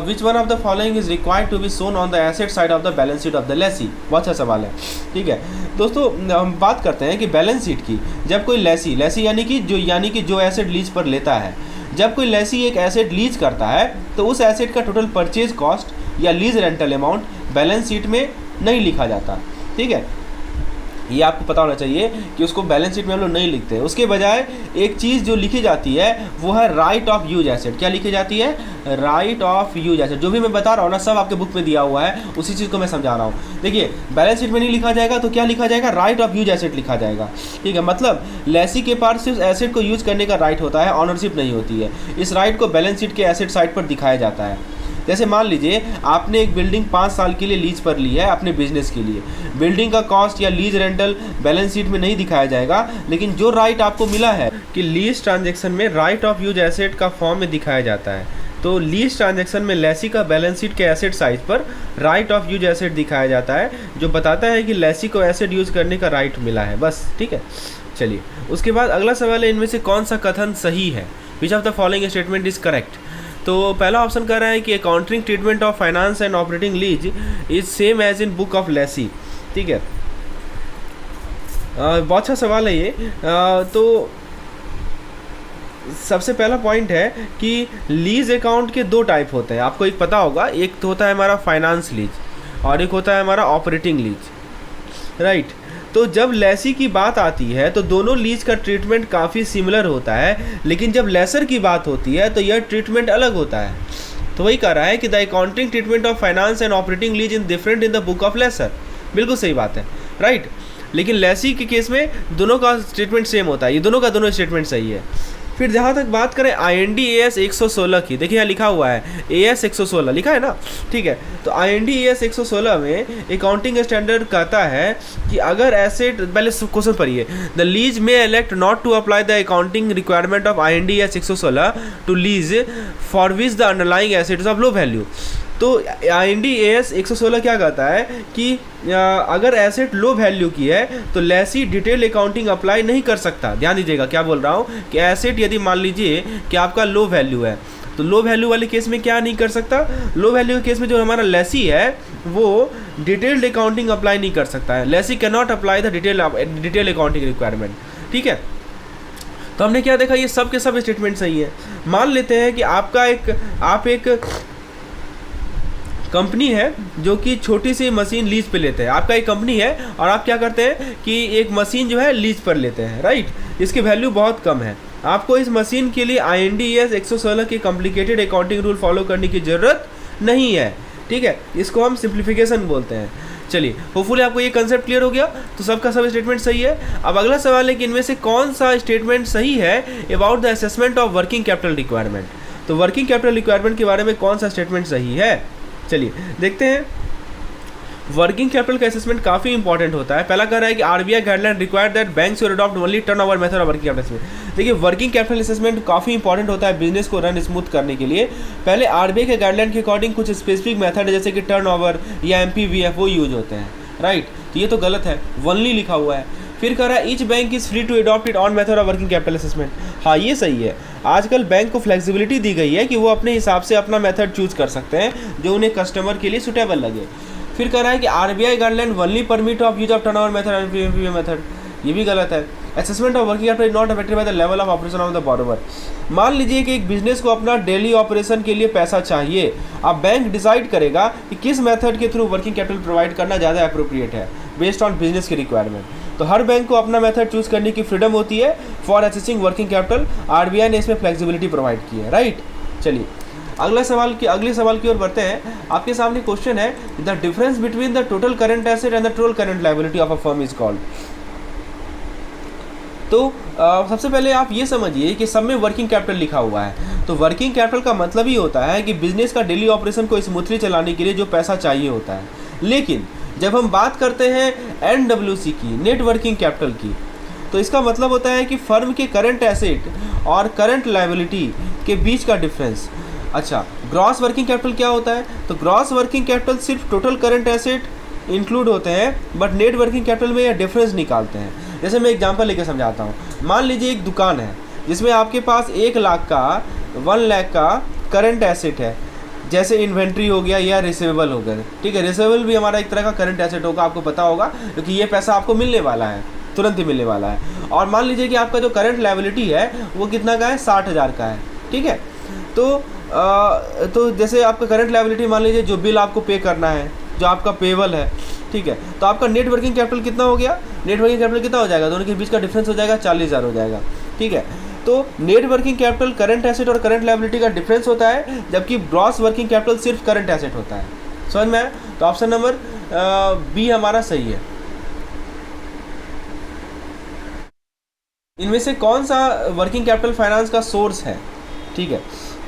which one of the following is required to be shown on the asset side of the balance sheet of the lessee. बहुत अच्छा सवाल है, ठीक है दोस्तों। हम बात करते हैं कि बैलेंस शीट की, जब कोई लेसी यानी कि जो एसेट लीज पर लेता है, जब कोई लेसी एक एसेट लीज करता है तो उस एसेट का टोटल परचेज कॉस्ट या lease rental amount balance sheet में नहीं लिखा जाता, ठीक है। ये आपको पता होना चाहिए कि उसको बैलेंस शीट में हम लोग नहीं लिखते हैं। उसके बजाय एक चीज़ जो लिखी जाती है वो है राइट ऑफ यूज एसेट। क्या लिखी जाती है? Right of use asset. जो भी मैं बता रहा हूँ ना, सब आपके बुक में दिया हुआ है, उसी चीज़ को मैं समझा रहा हूँ। देखिए, बैलेंस शीट में नहीं लिखा जाएगा तो क्या लिखा जाएगा? राइट ऑफ यूज एसेट लिखा जाएगा, ठीक है। मतलब लेसी के पास सिर्फ एसेट को यूज करने का राइट होता है, ऑनरशिप नहीं होती है। इस राइट को बैलेंस शीट के एसेट साइड पर दिखाया जाता है। जैसे मान लीजिए आपने एक बिल्डिंग 5 साल के लिए लीज पर ली है अपने बिजनेस के लिए। बिल्डिंग का कॉस्ट या लीज रेंटल बैलेंस शीट में नहीं दिखाया जाएगा, लेकिन जो राइट आपको मिला है कि लीज ट्रांजैक्शन में राइट ऑफ यूज एसेट का फॉर्म में दिखाया जाता है। तो लीज ट्रांजैक्शन में लेसी का बैलेंस शीट के एसेट साइज पर राइट ऑफ यूज एसेट दिखाया जाता है, जो बताता है कि लेसी को एसेट यूज करने का राइट मिला है, बस, ठीक है। चलिए, उसके बाद अगला सवाल है, इनमें से कौन सा कथन सही है? Which of the following statement is correct? तो पहला ऑप्शन कह रहा है कि accounting treatment of finance and operating lease is same as in book of lessee, ठीक है। बहुत अच्छा सवाल है ये। तो सबसे पहला पॉइंट है कि लीज अकाउंट के 2 टाइप होते हैं, आपको एक पता होगा। एक तो होता है हमारा फाइनेंस लीज और एक होता है हमारा ऑपरेटिंग लीज, राइट। तो जब लेसी की बात आती है तो दोनों लीज का ट्रीटमेंट काफ़ी सिमिलर होता है, लेकिन जब लेसर की बात होती है तो यह ट्रीटमेंट अलग होता है। तो वही कह रहा है कि the accounting treatment of finance and operating lease in different in the book of lessor. बिल्कुल सही बात है, राइट। लेकिन लेसी के केस में दोनों का स्टेटमेंट सेम होता है, ये दोनों का दोनों स्टेटमेंट सही है। फिर जहाँ तक बात करें IND AS 116 की, देखिए यहाँ लिखा हुआ है AS 116 लिखा है ना, ठीक है। तो IND AS 116 में अकाउंटिंग स्टैंडर्ड कहता है कि अगर एसेट, पहले क्वेश्चन पढ़िए, द लीज में elect not to apply the accounting requirement of IND AS 116 to lease for which the underlying asset of low value. तो IND AS 116 क्या कहता है कि अगर एसेट लो वैल्यू की है तो लेसी डिटेल अकाउंटिंग अप्लाई नहीं कर सकता। ध्यान दीजिएगा क्या बोल रहा हूँ कि एसेट यदि मान लीजिए कि आपका लो वैल्यू है तो लो वैल्यू वाले केस में क्या नहीं कर सकता? लो वैल्यू के केस में जो हमारा लेसी है वो डिटेल्ड अकाउंटिंग अप्लाई नहीं कर सकता है। Lessee can not apply the detail accounting requirement, ठीक है। तो हमने क्या देखा, ये सब के सब स्टेटमेंट सही है। मान लेते हैं कि आप एक कंपनी है जो कि छोटी सी मशीन लीज पे लेते हैं। आपका एक कंपनी है और आप क्या करते हैं कि एक मशीन जो है लीज पर लेते हैं, राइट। इसकी वैल्यू बहुत कम है। आपको इस मशीन के लिए IND AS 116 के कॉम्प्लिकेटेड अकाउंटिंग रूल फॉलो करने की ज़रूरत नहीं है, ठीक है। इसको हम सिंप्लीफिकेशन बोलते हैं। चलिए, होपफुली आपको ये कंसेप्ट क्लियर हो गया। तो सबका सब स्टेटमेंट सही है। अब अगला सवाल है कि इनमें से कौन सा स्टेटमेंट सही है about the assessment of working capital requirement. तो वर्किंग कैपिटल रिक्वायरमेंट के बारे में कौन सा स्टेटमेंट सही है, चलिए देखते हैं। वर्किंग कैपिटल का असेसमेंट काफ़ी इंपॉर्टेंट होता है। पहला कह रहा है कि RBI guideline require that banks should adopt only turnover method of working capital assessment. देखिए, वर्किंग कैपिटल असेसमेंट काफ़ी इंपॉर्टेंट होता है बिजनेस को रन स्मूथ करने के लिए। पहले RBI के गाइडलाइन के अकॉर्डिंग कुछ स्पेसिफिक मेथड है जैसे कि टर्नओवर या MPVF वो यूज होते हैं, राइट। तो ये तो गलत है, ओनली लिखा हुआ है। फिर कह रहा है each bank is free to adopt it on method of working capital assessment. हाँ, ये सही है। आजकल बैंक को फ्लेक्सिबिलिटी दी गई है कि वो अपने हिसाब से अपना मेथड चूज कर सकते हैं जो उन्हें कस्टमर के लिए सुटेबल लगे। फिर कह रहा है कि RBI guideline only permit of use of turnover method and MPVF method. ये भी गलत है। Assessment of working capital is not affected by the level of operation of the borrower. मान लीजिए कि एक बिजनेस को अपना डेली ऑपरेशन के लिए पैसा चाहिए। अब बैंक डिसाइड करेगा कि किस मेथड के थ्रू वर्किंग कैपिटल प्रोवाइड करना ज़्यादा अप्रोप्रिएट है बेस्ड ऑन बिजनेस की रिक्वायरमेंट। तो हर बैंक को अपना मेथड चूज करने की फ्रीडम होती है for assessing working capital. RBI ने इसमें फ्लेक्सिबिलिटी प्रोवाइड की है, राइट। चलिए अगले सवाल की ओर बढ़ते हैं। आपके सामने क्वेश्चन है, the difference between the total current asset and the total current liability of a firm is called. तो सबसे पहले आप ये समझिए कि सब में वर्किंग कैपिटल लिखा हुआ है। तो वर्किंग कैपिटल का मतलब ही होता है कि बिजनेस का डेली ऑपरेशन को स्मूथली चलाने के लिए जो पैसा चाहिए होता है। लेकिन जब हम बात करते हैं NWC की, नेट वर्किंग कैपिटल की, तो इसका मतलब होता है कि फर्म के करंट एसेट और करंट लायबिलिटी के बीच का डिफरेंस। अच्छा, ग्रॉस वर्किंग कैपिटल क्या होता है? तो ग्रॉस वर्किंग कैपिटल सिर्फ टोटल करंट एसेट इंक्लूड होते हैं, बट नेट वर्किंग कैपिटल में यह डिफरेंस निकालते हैं। जैसे मैं एग्जांपल लेके समझाता हूँ। मान लीजिए एक दुकान है जिसमें आपके पास 1 लाख का 1 लाख का करंट एसेट है, जैसे इन्वेंट्री हो गया या रिसीवेबल हो गया, ठीक है। रिसीवेबल भी हमारा एक तरह का करंट एसेट होगा, आपको पता होगा, क्योंकि ये पैसा आपको मिलने वाला है, तुरंत ही मिलने वाला है। और मान लीजिए कि आपका जो करंट लायबिलिटी है वो कितना का है, 60,000 का है, ठीक है। तो जैसे आपका करंट लायबिलिटी, मान लीजिए जो बिल आपको पे करना है, जो आपका पेबल है, ठीक है, तो आपका नेट वर्किंग कैपिटल कितना हो गया, नेट वर्किंग कैपिटल कितना हो जाएगा, दोनों के बीच का डिफरेंस हो जाएगा 40,000 हो जाएगा, ठीक है। तो net working capital current asset और करंट लायबिलिटी का डिफरेंस होता है, जबकि ग्रॉस वर्किंग कैपिटल सिर्फ करंट एसेट होता है। समझ में आया? तो ऑप्शन नंबर बी हमारा सही है। इनमें से कौन सा वर्किंग कैपिटल फाइनेंस का सोर्स है, ठीक है।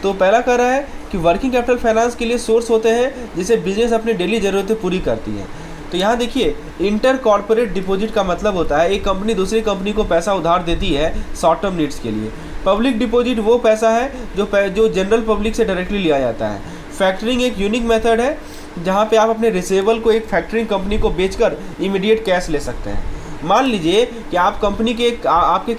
तो पहला कह रहा है कि वर्किंग कैपिटल फाइनेंस के लिए सोर्स होते हैं जिसे बिजनेस अपनी डेली ज़रूरतें पूरी करती है। तो यहाँ देखिए, इंटर कॉर्पोरेट डिपॉजिट का मतलब होता है एक कंपनी दूसरी कंपनी को पैसा उधार देती है शॉर्ट टर्म नीड्स के लिए। पब्लिक डिपॉजिट वो पैसा है जो जनरल पब्लिक से डायरेक्टली लिया जाता है। फैक्टरिंग एक यूनिक मेथड है जहाँ पे आप अपने रिसीवेबल को एक फैक्टरिंग कंपनी को बेचकर इमीडिएट कैश ले सकते हैं। मान लीजिए कि आप आपकी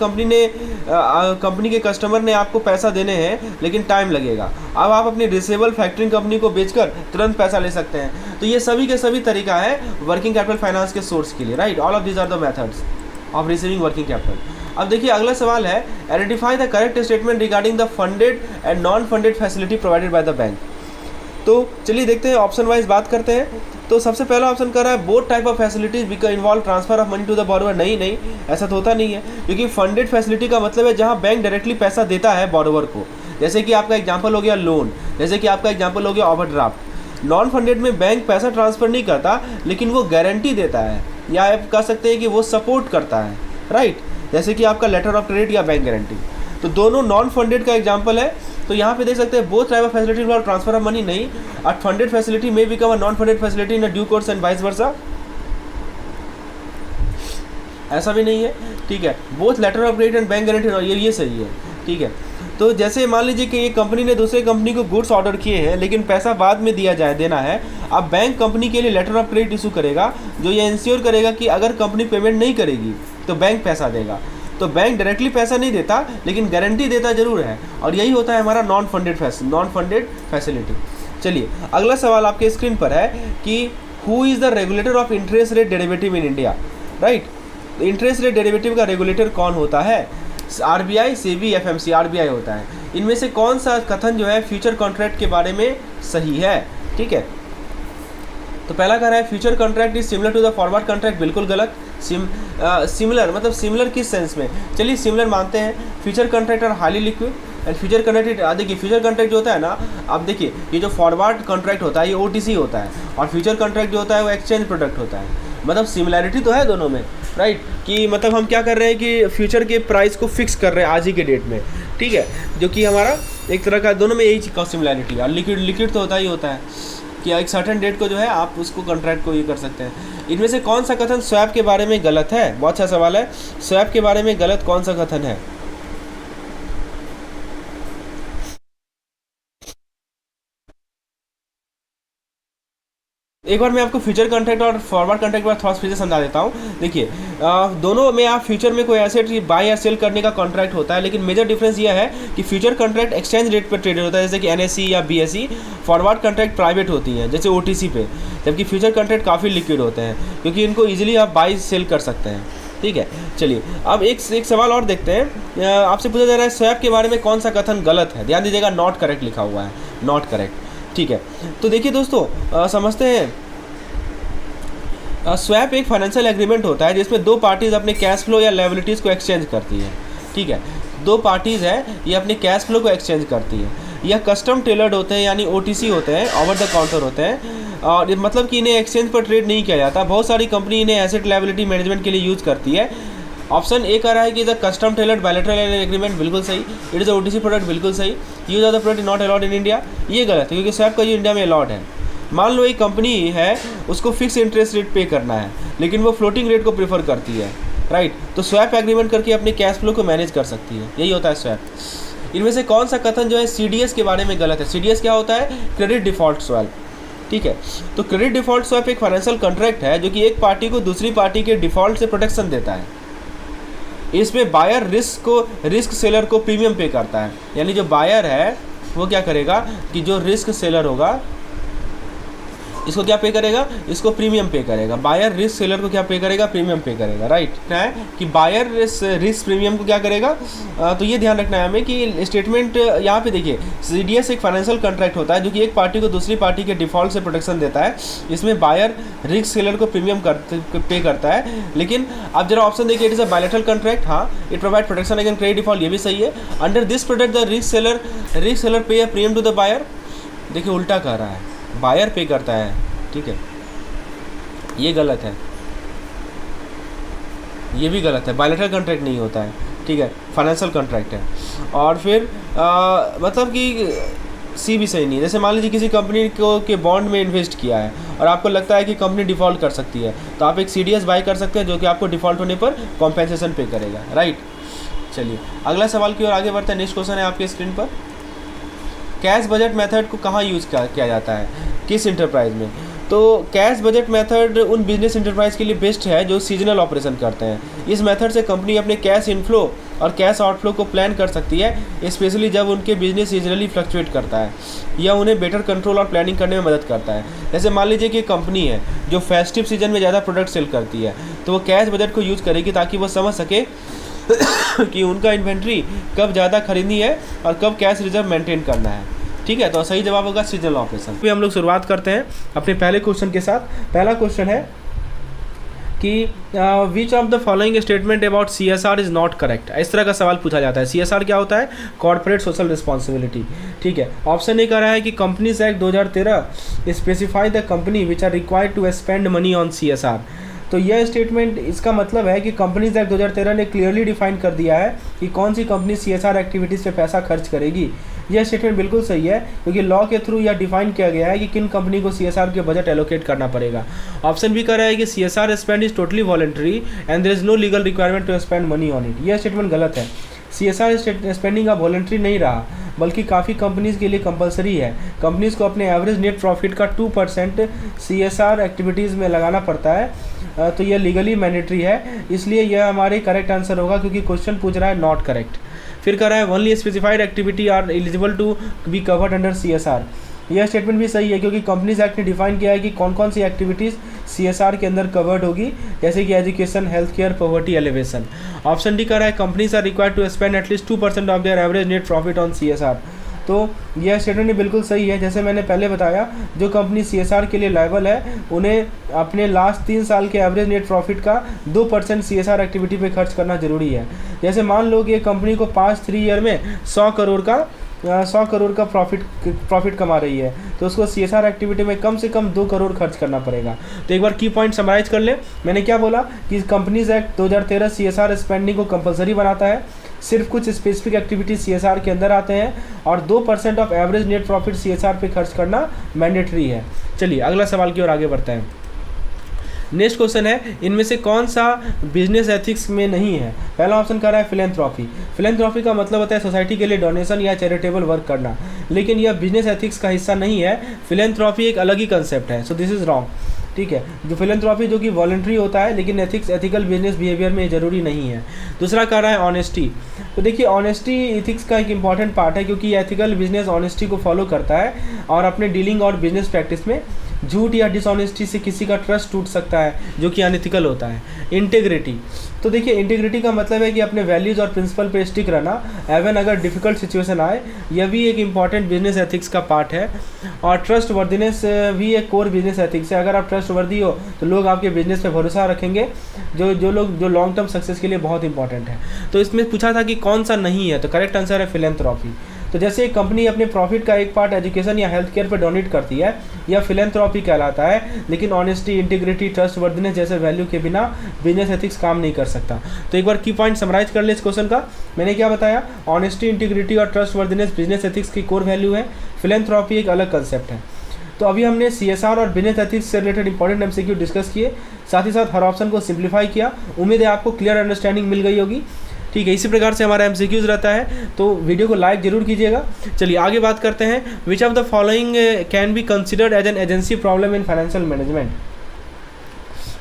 कंपनी के कस्टमर ने आपको पैसा देने हैं, लेकिन टाइम लगेगा। अब आप अपनी रिसीवेबल फैक्टरिंग कंपनी को बेचकर तुरंत पैसा ले सकते हैं। तो ये सभी के सभी तरीका है वर्किंग कैपिटल फाइनेंस के सोर्स के लिए, right. All of these are the methods of receiving working capital. अब देखिए अगला सवाल है, identify the correct statement regarding the funded and non funded facility provided by the bank. तो चलिए देखते हैं, ऑप्शन वाइज बात करते हैं। तो सबसे पहला ऑप्शन कर रहा है both type of facilities because involve transfer of money to the borrower. नहीं, ऐसा तो होता नहीं है, क्योंकि फंडेड फैसिलिटी का मतलब है जहां बैंक डायरेक्टली पैसा देता है बोरोवर को, जैसे कि आपका एग्जांपल हो गया लोन, जैसे कि आपका एग्जांपल हो गया ओवरड्राफ्ट। नॉन फंडेड में बैंक पैसा ट्रांसफर नहीं करता, लेकिन वो गारंटी देता है, या आप कह सकते हैं कि वो सपोर्ट करता है, राइट, जैसे कि आपका लेटर ऑफ क्रेडिट या बैंक गारंटी। तो दोनों नॉन फंडेड का एग्जांपल है। तो यहाँ पे देख सकते हैं both type of facility involve transfer of money. नहीं, अ फंडेड फैसिलिटी में become a non funded facility in a due course and vice versa, ऐसा भी नहीं है, ठीक है। Both letter of credit and bank guarantee, ये सही है, ठीक है। तो जैसे मान लीजिए कि एक कंपनी ने दूसरे कंपनी को गुड्स ऑर्डर किए हैं, लेकिन पैसा बाद में देना है। अब बैंक कंपनी के लिए लेटर ऑफ क्रेडिट इशू करेगा, जो ये इंश्योर करेगा कि अगर कंपनी पेमेंट नहीं करेगी तो बैंक पैसा देगा। तो बैंक डायरेक्टली पैसा नहीं देता, लेकिन गारंटी देता जरूर है, और यही होता है हमारा नॉन फंडेड फैसिलिटी। चलिए अगला सवाल आपके स्क्रीन पर है कि who is the regulator of interest rate derivative in India, right. Interest rate derivative का रेगुलेटर कौन होता है? RBI, SEBI, FMC. आरबीआई होता है। इनमें से कौन सा कथन जो है फ्यूचर कॉन्ट्रैक्ट के बारे में सही है, ठीक है। तो पहला कह रहा है future contract is similar to the forward contract, बिल्कुल गलत। सिमिलर मतलब सिमिलर किस सेंस में? चलिए सिमिलर मानते हैं। Future contract are highly liquid and future contract, देखिए फ्यूचर कॉन्ट्रैक्ट जो होता है ना, अब देखिए ये जो फॉरवर्ड कॉन्ट्रैक्ट होता है ये ओटीसी होता है, और फ्यूचर कॉन्ट्रैक्ट जो होता है वो एक्सचेंज प्रोडक्ट होता है। मतलब सिमिलैरिटी तो है दोनों में, राइट, कि मतलब हम क्या कर रहे हैं कि फ्यूचर के प्राइस को फिक्स कर रहे हैं आज ही के डेट में, ठीक है, जो कि हमारा एक तरह का दोनों में यही चीज़ का सिमिलैरिटी है। और लिक्विड तो होता ही होता है कि एक सर्टेन डेट को जो है आप उसको कॉन्ट्रैक्ट को ये कर सकते हैं। इनमें से कौन सा कथन स्वैप के बारे में गलत है? बहुत अच्छा सवाल है। स्वैप के बारे में गलत कौन सा कथन है? एक बार मैं आपको फ्यूचर कॉन्ट्रैक्ट और फॉरवर्ड कॉन्ट्रैक्ट के बाद थोड़ा फिर से समझा देता हूँ। देखिए दोनों में आप फ्यूचर में कोई एसेट बाय या सेल करने का कॉन्ट्रैक्ट होता है, लेकिन मेजर डिफरेंस यह है कि फ्यूचर कॉन्ट्रैक्ट एक्सचेंज रेट पर ट्रेडेड होता है, जैसे कि एनएससी या बीएसई। फॉरवर्ड कॉन्ट्रैक्ट प्राइवेट होती हैं, जैसे ओटीसी पे, जबकि फ्यूचर कॉन्ट्रैक्ट काफ़ी लिक्विड होते हैं, क्योंकि इनको ईजिली आप बाई सेल कर सकते हैं, ठीक है। चलिए अब एक सवाल और देखते हैं। आपसे पूछा जा रहा है स्वैप के बारे में कौन सा कथन गलत है? ध्यान दीजिएगा, नॉट करेक्ट लिखा हुआ है, नॉट करेक्ट, ठीक है। तो देखिए दोस्तों समझते हैं, स्वैप एक फाइनेंशियल एग्रीमेंट होता है जिसमें दो पार्टीज़ अपने कैश फ्लो या लायबिलिटीज़ को एक्सचेंज करती है, ठीक है। दो पार्टीज़ है, ये अपने कैश फ्लो को एक्सचेंज करती है। यह कस्टम टेलर्ड होते हैं, यानी ओटीसी होते हैं, ओवर द काउंटर होते हैं, और मतलब कि इन्हें एक्सचेंज पर ट्रेड नहीं किया जाता। बहुत सारी कंपनी इन्हें एसेट लायबिलिटी मैनेजमेंट के लिए यूज़ करती है। ऑप्शन ए कह रहा है कि the custom tailored bilateral agreement, बिल्कुल सही। It is a OTC product, बिल्कुल सही। Use of the product not allowed in India, ये गलत है, क्योंकि स्वैप का यूज इंडिया में अलाउड है। मान लो एक कंपनी है, उसको फिक्स इंटरेस्ट रेट पे करना है, लेकिन वो फ्लोटिंग रेट को प्रेफर करती है, राइट। तो स्वैप एग्रीमेंट करके अपने कैश फ्लो को मैनेज कर सकती है, यही होता है स्वैप। इनमें से कौन सा कथन जो है सीडीएस के बारे में गलत है? सीडीएस क्या होता है? क्रेडिट डिफॉल्ट स्वैप, ठीक है। तो क्रेडिट डिफॉल्ट स्वैप एक फाइनेंशियल कॉन्ट्रैक्ट है जो कि एक पार्टी को दूसरी पार्टी के डिफॉल्ट से प्रोटेक्शन देता है, इसमें बायर रिस्क सेलर को प्रीमियम पे करता है, यानी जो बायर है वो क्या करेगा कि जो रिस्क सेलर होगा इसको क्या पे करेगा, इसको प्रीमियम पे करेगा। बायर रिस्क सेलर को क्या पे करेगा, प्रीमियम पे करेगा, राइट है कि बायर रिस्क प्रीमियम को क्या करेगा। तो ये ध्यान रखना है हमें कि स्टेटमेंट यहाँ पे देखिए, सीडीएस एक फाइनेंशियल कॉन्ट्रैक्ट होता है जो कि एक पार्टी को दूसरी पार्टी के डिफॉल्ट से प्रोटेक्शन देता है। इसमें बायर रिस्क सेलर को प्रीमियम पे करता है। लेकिन आप जरा ऑप्शन देखिए, it is a bilateral contract, हाँ it provide protection against credit default, ये भी सही है। Under this product the risk seller pay a premium to the buyer, देखिए उल्टा कह रहा है, बायर पे करता है, ठीक है, ये गलत है, ये भी गलत है, बायलैटरल कॉन्ट्रैक्ट नहीं होता है, ठीक है, फाइनेंशियल कॉन्ट्रैक्ट है। और फिर मतलब कि सी भी सही नहीं है। जैसे मान लीजिए किसी कंपनी को के बॉन्ड में इन्वेस्ट किया है और आपको लगता है कि कंपनी डिफ़ॉल्ट कर सकती है, तो आप एक सीडीएस बाय कर सकते हैं जो कि आपको डिफ़ॉल्ट होने पर कॉम्पेंसेशन पे करेगा, राइट। चलिए अगला सवाल की ओर आगे बढ़ते हैं। नेक्स्ट क्वेश्चन है आपके स्क्रीन पर, कैश बजट मेथड को कहाँ यूज़ किया जाता है, किस इंटरप्राइज में। तो कैश बजट मेथड उन बिजनेस इंटरप्राइज के लिए बेस्ट है जो सीजनल ऑपरेशन करते हैं। इस मेथड से कंपनी अपने कैश इनफ्लो और कैश आउटफ्लो को प्लान कर सकती है, स्पेशली जब उनके बिजनेस सीजनली फ्लक्चुएट करता है। यह उन्हें बेटर कंट्रोल और प्लानिंग करने में मदद करता है। जैसे मान लीजिए कि कंपनी है जो फेस्टिव सीजन में ज़्यादा प्रोडक्ट सेल करती है, तो वो कैश बजट को यूज़ करेगी ताकि वो समझ सके कि उनका इन्वेंट्री कब ज़्यादा खरीदनी है और कब कैश रिजर्व मेंटेन करना है, ठीक है। तो सही जवाब होगा सीजनल ऑपरेशन। अभी हम लोग शुरुआत करते हैं अपने पहले क्वेश्चन के साथ। पहला क्वेश्चन है कि which of the following statement about CSR is not correct. इस तरह का सवाल पूछा जाता है। CSR क्या होता है, कॉर्पोरेट सोशल रिस्पॉन्सिबिलिटी, ठीक है। ऑप्शन ए कह रहा है कि companies act 2013 specify the company which are required to spend money on CSR। तो यह स्टेटमेंट, इसका मतलब है कि कंपनीज एक्ट 2013 ने क्लियरली डिफाइन कर दिया है कि कौन सी कंपनी CSR एक्टिविटीज़ पे पैसा खर्च करेगी। यह स्टेटमेंट बिल्कुल सही है क्योंकि लॉ के थ्रू यह डिफाइन किया गया है कि किन कंपनी को CSR के बजट एलोकेट करना पड़ेगा। ऑप्शन बी कह रहा है कि CSR spend is totally voluntary and there is no legal requirement to spend money on it. यह स्टेटमेंट गलत है। CSR स्पेंडिंग अब वॉलंटरी नहीं रहा बल्कि काफ़ी कंपनीज़ के लिए कंपलसरी है। कंपनीज़ को अपने एवरेज नेट प्रॉफिट का 2% CSR एक्टिविटीज़ में लगाना पड़ता है। तो यह लीगली मैंडेटरी है, इसलिए यह हमारे करेक्ट आंसर होगा क्योंकि क्वेश्चन पूछ रहा है नॉट करेक्ट। फिर कह रहा है only specified activity are eligible to be covered under CSR। यह स्टेटमेंट भी सही है क्योंकि कंपनीज एक्ट ने डिफाइन किया है कि कौन कौन सी एक्टिविटीज़ CSR के अंदर कवर्ड होगी, जैसे कि education, health care, poverty elevation. Option D कह रहा है companies are required to spend at least 2% of their average net profit on CSR। तो यह स्टेटमेंट बिल्कुल सही है। जैसे मैंने पहले बताया, जो कंपनी CSR के लिए लायबल है उन्हें अपने लास्ट 3 साल के एवरेज नेट प्रॉफिट का 2% CSR एक्टिविटी पे खर्च करना जरूरी है। जैसे मान लो कि एक कंपनी को 3 ईयर में 100 करोड़ का प्रॉफिट कमा रही है, तो उसको CSR एक्टिविटी में कम से कम 2 करोड़ खर्च करना पड़ेगा। तो एक बार की पॉइंट समराइज कर ले। मैंने क्या बोला कि कंपनीज एक्ट 2013 CSR स्पेंडिंग को कंपलसरी बनाता है, सिर्फ कुछ स्पेसिफिक एक्टिविटी CSR के अंदर आते हैं और 2% of average net profit CSR पे खर्च करना मैंडेटरी है। चलिए अगला सवाल की ओर आगे बढ़ते हैं। नेक्स्ट क्वेश्चन है, इनमें से कौन सा बिजनेस एथिक्स में नहीं है। पहला ऑप्शन कह रहा है फिलेंथ्रॉपी। फिलेंथ्रॉपी का मतलब होता है सोसाइटी के लिए डोनेशन या चैरिटेबल वर्क करना, लेकिन यह बिजनेस एथिक्स का हिस्सा नहीं है। फिलेंथ्रॉपी एक अलग ही कंसेप्ट है, सो दिस इज़ रॉन्ग, ठीक है। जो फिलेंथ्रॉपी जो कि वॉलंटरी होता है, लेकिन एथिकल बिजनेस बिहेवियर में ज़रूरी नहीं है। दूसरा कह रहा है ऑनेस्टी। तो देखिए ऑनेस्टी एथिक्स का एक इंपॉर्टेंट पार्ट है क्योंकि एथिकल बिजनेस ऑनेस्टी को फॉलो करता है और अपने डीलिंग और बिजनेस प्रैक्टिस में झूठ या डिसऑनेस्टी से किसी का ट्रस्ट टूट सकता है जो कि अनएथिकल होता है। इंटेग्रिटी, तो देखिए इंटेग्रिटी का मतलब है कि अपने वैल्यूज़ और प्रिंसिपल पे स्टिक रहना एवन अगर डिफ़िकल्ट सिचुएशन आए। यह भी एक इंपॉर्टेंट बिजनेस एथिक्स का पार्ट है। और ट्रस्ट वर्दीनेस भी एक कोर बिजनेस एथिक्स है। अगर आप ट्रस्ट वर्दी हो तो लोग आपके बिजनेस पे भरोसा रखेंगे, जो लॉन्ग टर्म सक्सेस के लिए बहुत इंपॉर्टेंट है। तो इसमें पूछा था कि कौन सा नहीं है, तो करेक्ट आंसर है फिलेंथ्रॉपी। तो जैसे एक कंपनी अपने प्रॉफिट का एक पार्ट एजुकेशन या हेल्थ केयर पर डोनेट करती है, यह फिलेंथ्रॉपी कहलाता है। लेकिन ऑनेस्टी, इंटीग्रिटी, ट्रस्ट वर्दीनेस जैसे वैल्यू के बिना बिजनेस एथिक्स काम नहीं कर सकता। तो एक बार की पॉइंट समराइज कर ले इस क्वेश्चन का। मैंने क्या बताया, ऑनेस्टी, इंटीग्रिटी और ट्रस्ट वर्दीनेस बिजनेस एथिक्स की कोर वैल्यू है। फिलेंथ्रॉपी एक अलग कंसेप्ट है। तो अभी हमने CSR और बिजनेस एथिक्स से रिलेटेड इंपॉर्टेंट MCQ डिस्कस किए, साथ ही साथ हर ऑप्शन को सिंप्लीफाई किया। उम्मीद है आपको क्लियर अंडरस्टैंडिंग मिल गई होगी, ठीक है। इसी प्रकार से हमारा MCQs रहता है, तो वीडियो को लाइक जरूर कीजिएगा। चलिए आगे बात करते हैं। Which of the following can be considered as an agency problem in financial management.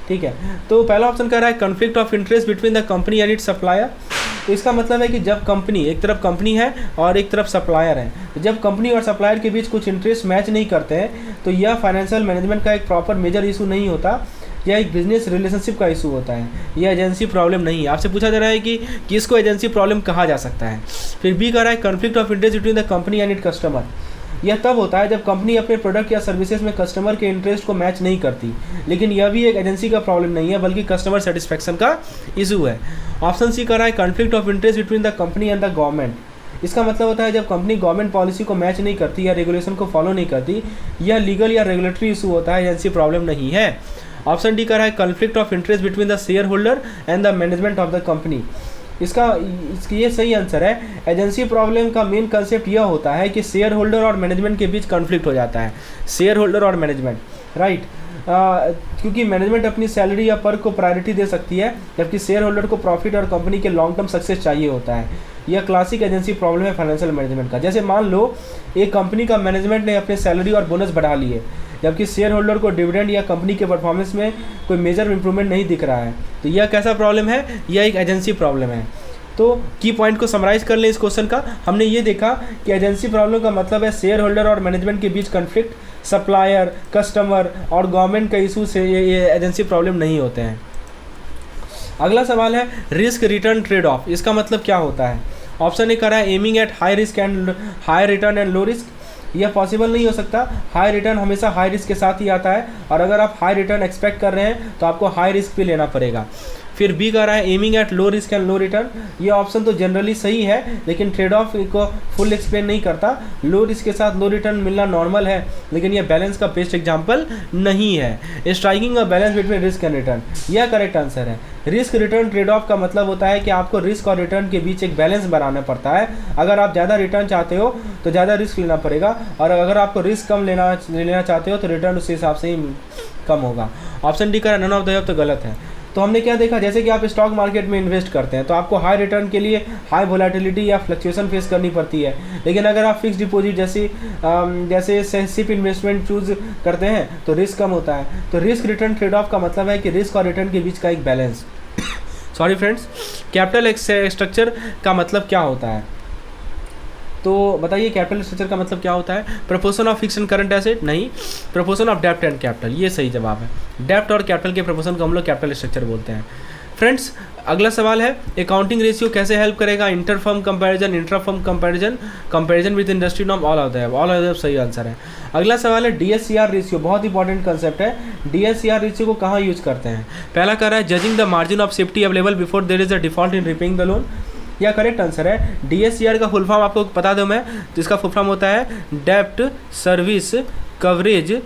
ठीक है। तो पहला ऑप्शन कह रहा है conflict of interest between the company and its supplier. तो इसका मतलब है कि जब कंपनी, एक तरफ कंपनी है और एक तरफ सप्लायर है, तो जब कंपनी और सप्लायर के बीच कुछ इंटरेस्ट मैच नहीं करते हैं तो यह फाइनेंशियल मैनेजमेंट का एक प्रॉपर मेजर इशू नहीं होता, यह एक बिजनेस रिलेशनशिप का इशू होता है, यह एजेंसी प्रॉब्लम नहीं है। आपसे पूछा जा रहा है कि किसको एजेंसी प्रॉब्लम कहा जा सकता है। फिर बी कह रहा है conflict of interest between the company and it customer. यह तब होता है जब कंपनी अपने प्रोडक्ट या सर्विसेज में कस्टमर के इंटरेस्ट को मैच नहीं करती, लेकिन यह भी एक एजेंसी का प्रॉब्लम नहीं है बल्कि कस्टमर सेटिस्फैक्शन का इशू है। ऑप्शन सी कर रहा है conflict of interest between the company and the government. इसका मतलब होता है जब कंपनी गवर्नमेंट पॉलिसी को मैच नहीं करती या रेगुलेशन को फॉलो नहीं करती, यह लीगल या रेगुलेटरी इशू होता है, एजेंसी प्रॉब्लम नहीं है। ऑप्शन डी कर रहा है conflict of interest between the share holder and the management of the company. इसका ये सही आंसर है। एजेंसी प्रॉब्लम का मेन कंसेप्ट यह होता है कि शेयर होल्डर और मैनेजमेंट के बीच कॉन्फ्लिक्ट हो जाता है, शेयर होल्डर और मैनेजमेंट, राइट। क्योंकि मैनेजमेंट अपनी सैलरी या पर्क को प्रायोरिटी दे सकती है, जबकि शेयर होल्डर को प्रॉफिट और कंपनी के लॉन्ग टर्म सक्सेस चाहिए होता है। यह क्लासिक एजेंसी प्रॉब्लम है फाइनेंशियल मैनेजमेंट का। जैसे मान लो एक कंपनी का मैनेजमेंट ने अपने सैलरी और बोनस बढ़ा लिए, जबकि शेयर होल्डर को डिविडेंड या कंपनी के परफॉर्मेंस में कोई मेजर इंप्रूवमेंट नहीं दिख रहा है, तो यह कैसा प्रॉब्लम है, यह एक एजेंसी प्रॉब्लम है। तो की पॉइंट को समराइज कर लें इस क्वेश्चन का। हमने ये देखा कि एजेंसी प्रॉब्लम का मतलब है शेयर होल्डर और मैनेजमेंट के बीच कॉन्फ्लिक्ट, सप्लायर, कस्टमर और गवर्नमेंट का इशू से ये एजेंसी प्रॉब्लम नहीं होते हैं। अगला सवाल है रिस्क रिटर्न ट्रेड ऑफ। इसका मतलब क्या होता है। ऑप्शन ए कर रहा है aiming at high risk and high return and low risk. यह पॉसिबल नहीं हो सकता। हाई रिटर्न हमेशा हाई रिस्क के साथ ही आता है, और अगर आप हाई रिटर्न एक्सपेक्ट कर रहे हैं तो आपको हाई रिस्क भी लेना पड़ेगा। फिर बी कह रहा है aiming at low risk and low return. ये ऑप्शन तो जनरली सही है, लेकिन ट्रेड ऑफ को फुल एक्सप्लेन नहीं करता। लो रिस्क के साथ लो रिटर्न मिलना नॉर्मल है, लेकिन यह बैलेंस का बेस्ट एग्जाम्पल नहीं है। Striking a balance between risk and return, यह करेक्ट आंसर है। रिस्क रिटर्न ट्रेड ऑफ का मतलब होता है कि आपको रिस्क और रिटर्न के बीच एक बैलेंस बनाना पड़ता है। अगर आप ज़्यादा रिटर्न चाहते हो तो ज़्यादा रिस्क लेना पड़ेगा, और अगर आपको रिस्क कम लेना चाहते हो तो रिटर्न उस हिसाब से ही कम होगा। ऑप्शन डी का नन ऑफ द अबव तो गलत है। तो हमने क्या देखा, जैसे कि आप स्टॉक मार्केट में इन्वेस्ट करते हैं तो आपको हाई रिटर्न के लिए हाई वोलेटिलिटी या फ्लक्चुएशन फेस करनी पड़ती है, लेकिन अगर आप फिक्स डिपॉजिट जैसे सिप इन्वेस्टमेंट चूज करते हैं तो रिस्क कम होता है। तो रिस्क रिटर्न ट्रेड ऑफ का मतलब है कि रिस्क और रिटर्न के बीच का एक balance. Sorry friends, capital structure का मतलब क्या होता है, तो बताइए कैपिटल स्ट्रक्चर का मतलब क्या होता है। Proportion of fix and current asset नहीं, प्रोपोर्शन ऑफ डेब्ट एंड कैपिटल, ये सही जवाब है। डेब्ट और कैपिटल के प्रोपोर्शन को हम लोग कैपिटल स्ट्रक्चर बोलते हैं। फ्रेंड्स, अगला सवाल है अकाउंटिंग रेशियो कैसे हेल्प करेगा inter firm comparison, intra firm comparison, comparison with industry norm, all of the सही आंसर है। अगला सवाल है डीएससीआर रेशियो, बहुत इंपॉर्टेंट कंसेप्ट है। डीएससीआर रेशियो को कहाँ यूज करते हैं। पहला कह रहा है judging the margin of safety available before there is a default in repaying the loan, यह करेक्ट आंसर है। डीएससीआर का फुल फॉर्म आपको बता दूं मैं, तो इसका फुल फॉर्म होता है डेब्ट सर्विस कवरेज